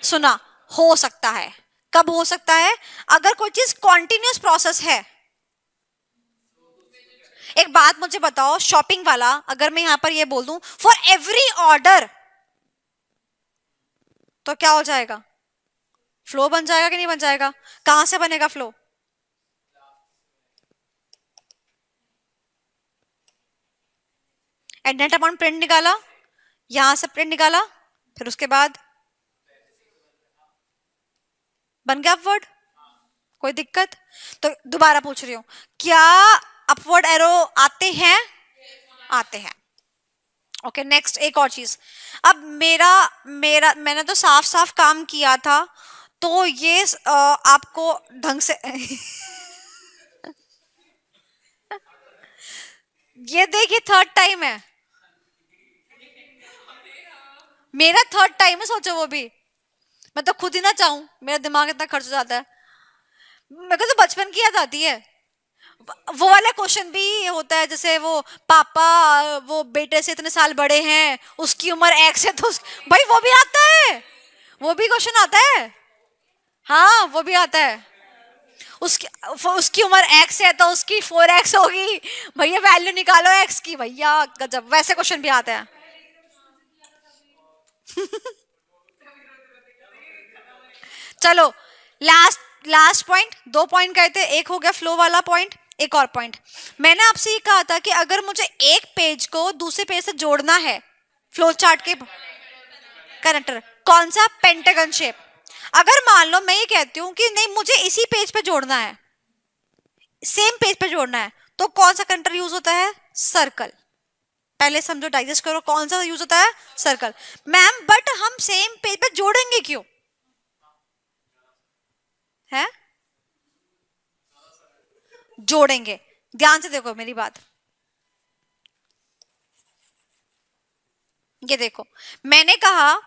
सुना, हो सकता है। कब हो सकता है? अगर कोई चीज कॉन्टिन्यूस प्रोसेस है। एक बात मुझे बताओ, शॉपिंग वाला अगर मैं यहां पर ये बोल दूं फॉर एवरी ऑर्डर, तो क्या हो जाएगा, फ्लो बन जाएगा कि नहीं बन जाएगा? कहां से बनेगा flow? At net amount print निकाला, यहां से प्रिंट निकाला, फिर उसके बाद बन गया अपवर्ड। कोई दिक्कत? तो दोबारा पूछ रही हूं, क्या अपवर्ड एरो आते हैं? आते हैं। ओके नेक्स्ट, एक और चीज। अब मेरा मेरा मैंने तो साफ साफ काम किया था, तो ये आपको ढंग से ये देखिए थर्ड टाइम है मेरा, थर्ड टाइम है, सोचो वो भी। मैं तो खुद ही ना चाहूं, मेरा दिमाग इतना खर्च हो जाता है। मेरे को तो बचपन की याद आती है। वो वाला क्वेश्चन भी होता है, जैसे वो पापा वो बेटे से इतने साल बड़े हैं, उसकी उम्र एक्स है, तो भाई वो भी आता है, वो भी क्वेश्चन आता है। हाँ वो भी आता है। उसकी उसकी उम्र एक्स है तो उसकी 4x होगी, भैया वैल्यू निकालो एक्स की, भैया गजब, वैसे क्वेश्चन भी आते हैं। चलो लास्ट लास्ट पॉइंट, 2 पॉइंट गए थे, एक हो गया फ्लो वाला पॉइंट। एक और पॉइंट, मैंने आपसे ये कहा था कि अगर मुझे एक पेज को दूसरे पेज से जोड़ना है, फ्लो चार्ट के कनेक्टर कौन सा, पेंटागन शेप। अगर मान लो मैं ये कहती हूँ कि नहीं मुझे इसी पेज पे जोड़ना है, सेम पेज पे जोड़ना है, तो कौन सा कनेक्टर यूज होता है, सर्कल। पहले समझो, डाइजेस्ट करो, कौन सा यूज होता है, सर्कल। मैम बट हम सेम पेज पे जोड़ेंगे क्यों है? जोड़ेंगे, ध्यान से देखो मेरी बात। ये देखो, मैंने कहा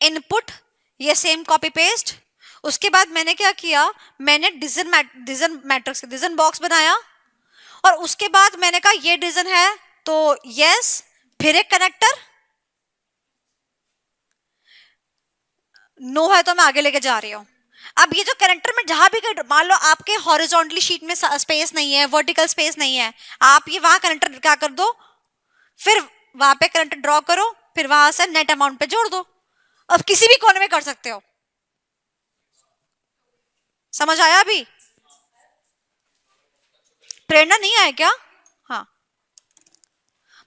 इनपुट, ये सेम कॉपी पेस्ट, उसके बाद मैंने क्या किया, मैंने डिजन मैट्रिक्स, डिजन बॉक्स बनाया, और उसके बाद मैंने कहा ये डिजन है तो यस, फिर एक कनेक्टर, नो है तो मैं आगे लेके जा रही हूं। अब ये जो कनेक्टर में जहां भी मान लो आपके हॉरिजॉन्टली शीट में स्पेस नहीं है, वर्टिकल स्पेस नहीं है, आप ये वहां कनेक्टर क्या कर दो, फिर वहां पे करंट ड्रॉ करो, फिर वहां से नेट अमाउंट पे जोड़ दो। अब किसी भी कोने में कर सकते हो। समझ आया अभी? प्रेरणा नहीं आया क्या? हाँ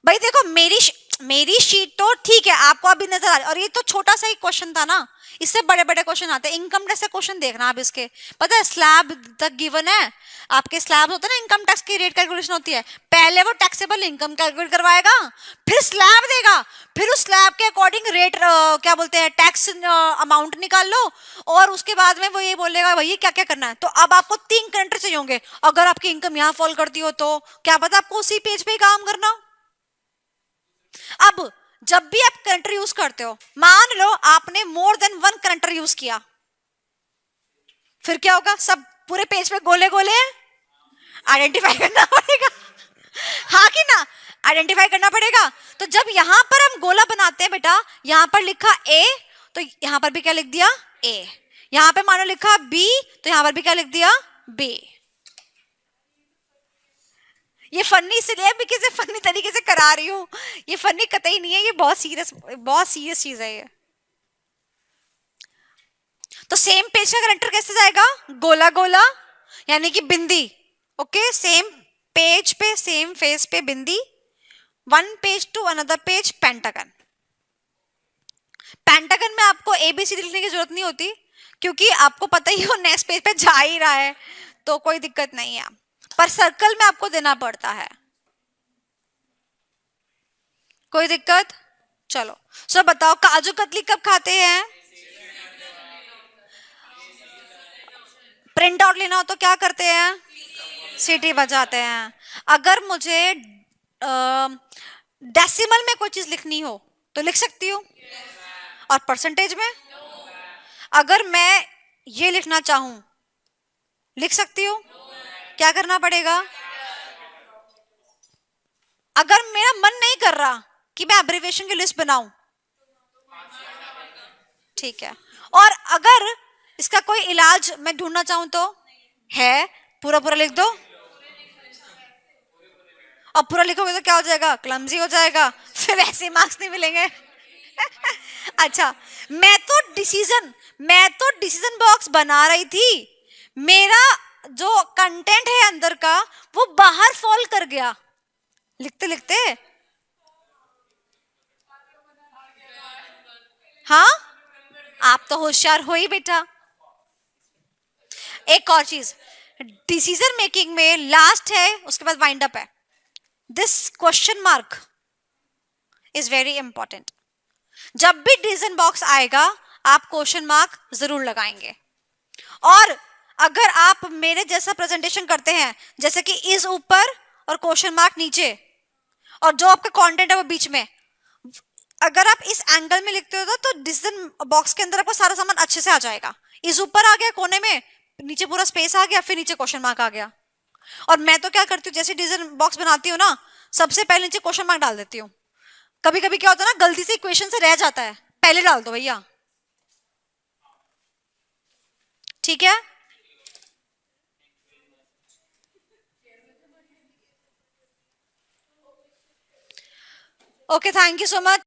भाई देखो, मेरी शीट तो ठीक है, आपको अभी नजर आ रही, और ये तो छोटा सा ही क्वेश्चन था ना, इससे बड़े बड़े क्वेश्चन आते हैं। इनकम टैक्स के क्वेश्चन देखना आप इसके, पता है स्लैब तक गिवन है, आपके स्लैब होता है ना, इनकम टैक्स की रेट कैलकुलेशन होती है, पहले वो टैक्सेबल इनकम कैलकुलेट करवाएगा, फिर स्लैब देगा, फिर उस स्लैब के अकॉर्डिंग रेट क्या बोलते हैं, टैक्स अमाउंट निकाल लो, और उसके बाद में वो ये बोलेगा भैया क्या क्या करना है। तो अब आपको 3 करेंटर चाहिए होंगे, अगर आपकी इनकम यहाँ फॉल करती हो तो क्या पता आपको उसी पेज पे ही काम करना हो। अब जब भी आप करंटर यूज करते हो, मान लो आपने मोर देन 1 करंटर यूज किया, फिर क्या होगा, सब पूरे पेज पे गोले गोले आइडेंटिफाई करना पड़ेगा। हाँ कि ना, आइडेंटिफाई करना पड़ेगा। तो जब यहां पर हम गोला बनाते हैं बेटा, यहां पर लिखा ए, तो यहां पर भी क्या लिख दिया, ए। यहां पे मानो लिखा बी, तो यहां पर भी क्या लिख दिया, बी। ये फनी इसलिए मैं किसी फनी तरीके से करा रही हूँ, ये फनी कतई नहीं है, ये बहुत सीरियस चीज है ये। तो सेम पेज का करेक्टर कैसे जाएगा? गोला गोला, यानी कि बिंदी। ओके, सेम पेज पे, सेम फेस पे बिंदी, one page to another page pentagon. Pentagon में आपको एबीसीडी लिखने की जरूरत नहीं होती, क्योंकि आपको पता ही वो नेक्स्ट पेज पे जा ही रहा है, तो कोई दिक्कत नहीं है। पर सर्कल में आपको देना पड़ता है। कोई दिक्कत? चलो सो बताओ, काजू कतली कब खाते हैं? प्रिंट आउट लेना हो तो क्या करते हैं? सीटी बजाते हैं। अगर मुझे डेसिमल में कोई चीज लिखनी हो तो लिख सकती हूँ, और परसेंटेज में? अगर मैं ये लिखना चाहूं, लिख सकती हूँ? क्या करना पड़ेगा? अगर मेरा मन नहीं कर रहा कि मैं एब्रिविएशन की लिस्ट बनाऊं, ठीक है, और अगर इसका कोई इलाज मैं ढूंढना चाहूं तो है, पूरा पूरा लिख दो। अब पूरा लिखोगे तो क्या हो जाएगा? क्लमजी हो जाएगा, फिर ऐसे मार्क्स नहीं मिलेंगे। अच्छा, मैं तो डिसीजन बॉक्स बना रही थी, मेरा जो कंटेंट है अंदर का वो बाहर फॉल कर गया लिखते लिखते। हाँ, आप तो होशियार हो ही बेटा। एक और चीज, डिसीजन मेकिंग में लास्ट है, उसके बाद वाइंड अप है। This question mark is very important. जब भी डिसीजन बॉक्स आएगा आप क्वेश्चन मार्क जरूर लगाएंगे। और अगर आप मेरे जैसा प्रेजेंटेशन करते हैं, जैसे कि इज ऊपर और क्वेश्चन मार्क नीचे, और जो आपका कंटेंट है वो बीच में, अगर आप इस एंगल में लिखते हो तो डिसीजन बॉक्स के अंदर आपको सारा सामान अच्छे से आ जाएगा। इस ऊपर आ गया कोने में, नीचे पूरा स्पेस आ गया, फिर नीचे क्वेश्चन मार्क आ गया। और मैं तो क्या करती हूँ, जैसे डिसीजन बॉक्स बनाती हूँ ना, सबसे पहले नीचे क्वेश्चन मार्क डाल देती हूँ। कभी कभी क्या होता है ना, गलती से इक्वेशन से रह जाता है, पहले डाल दो भैया। ठीक है, okay, thank you so much.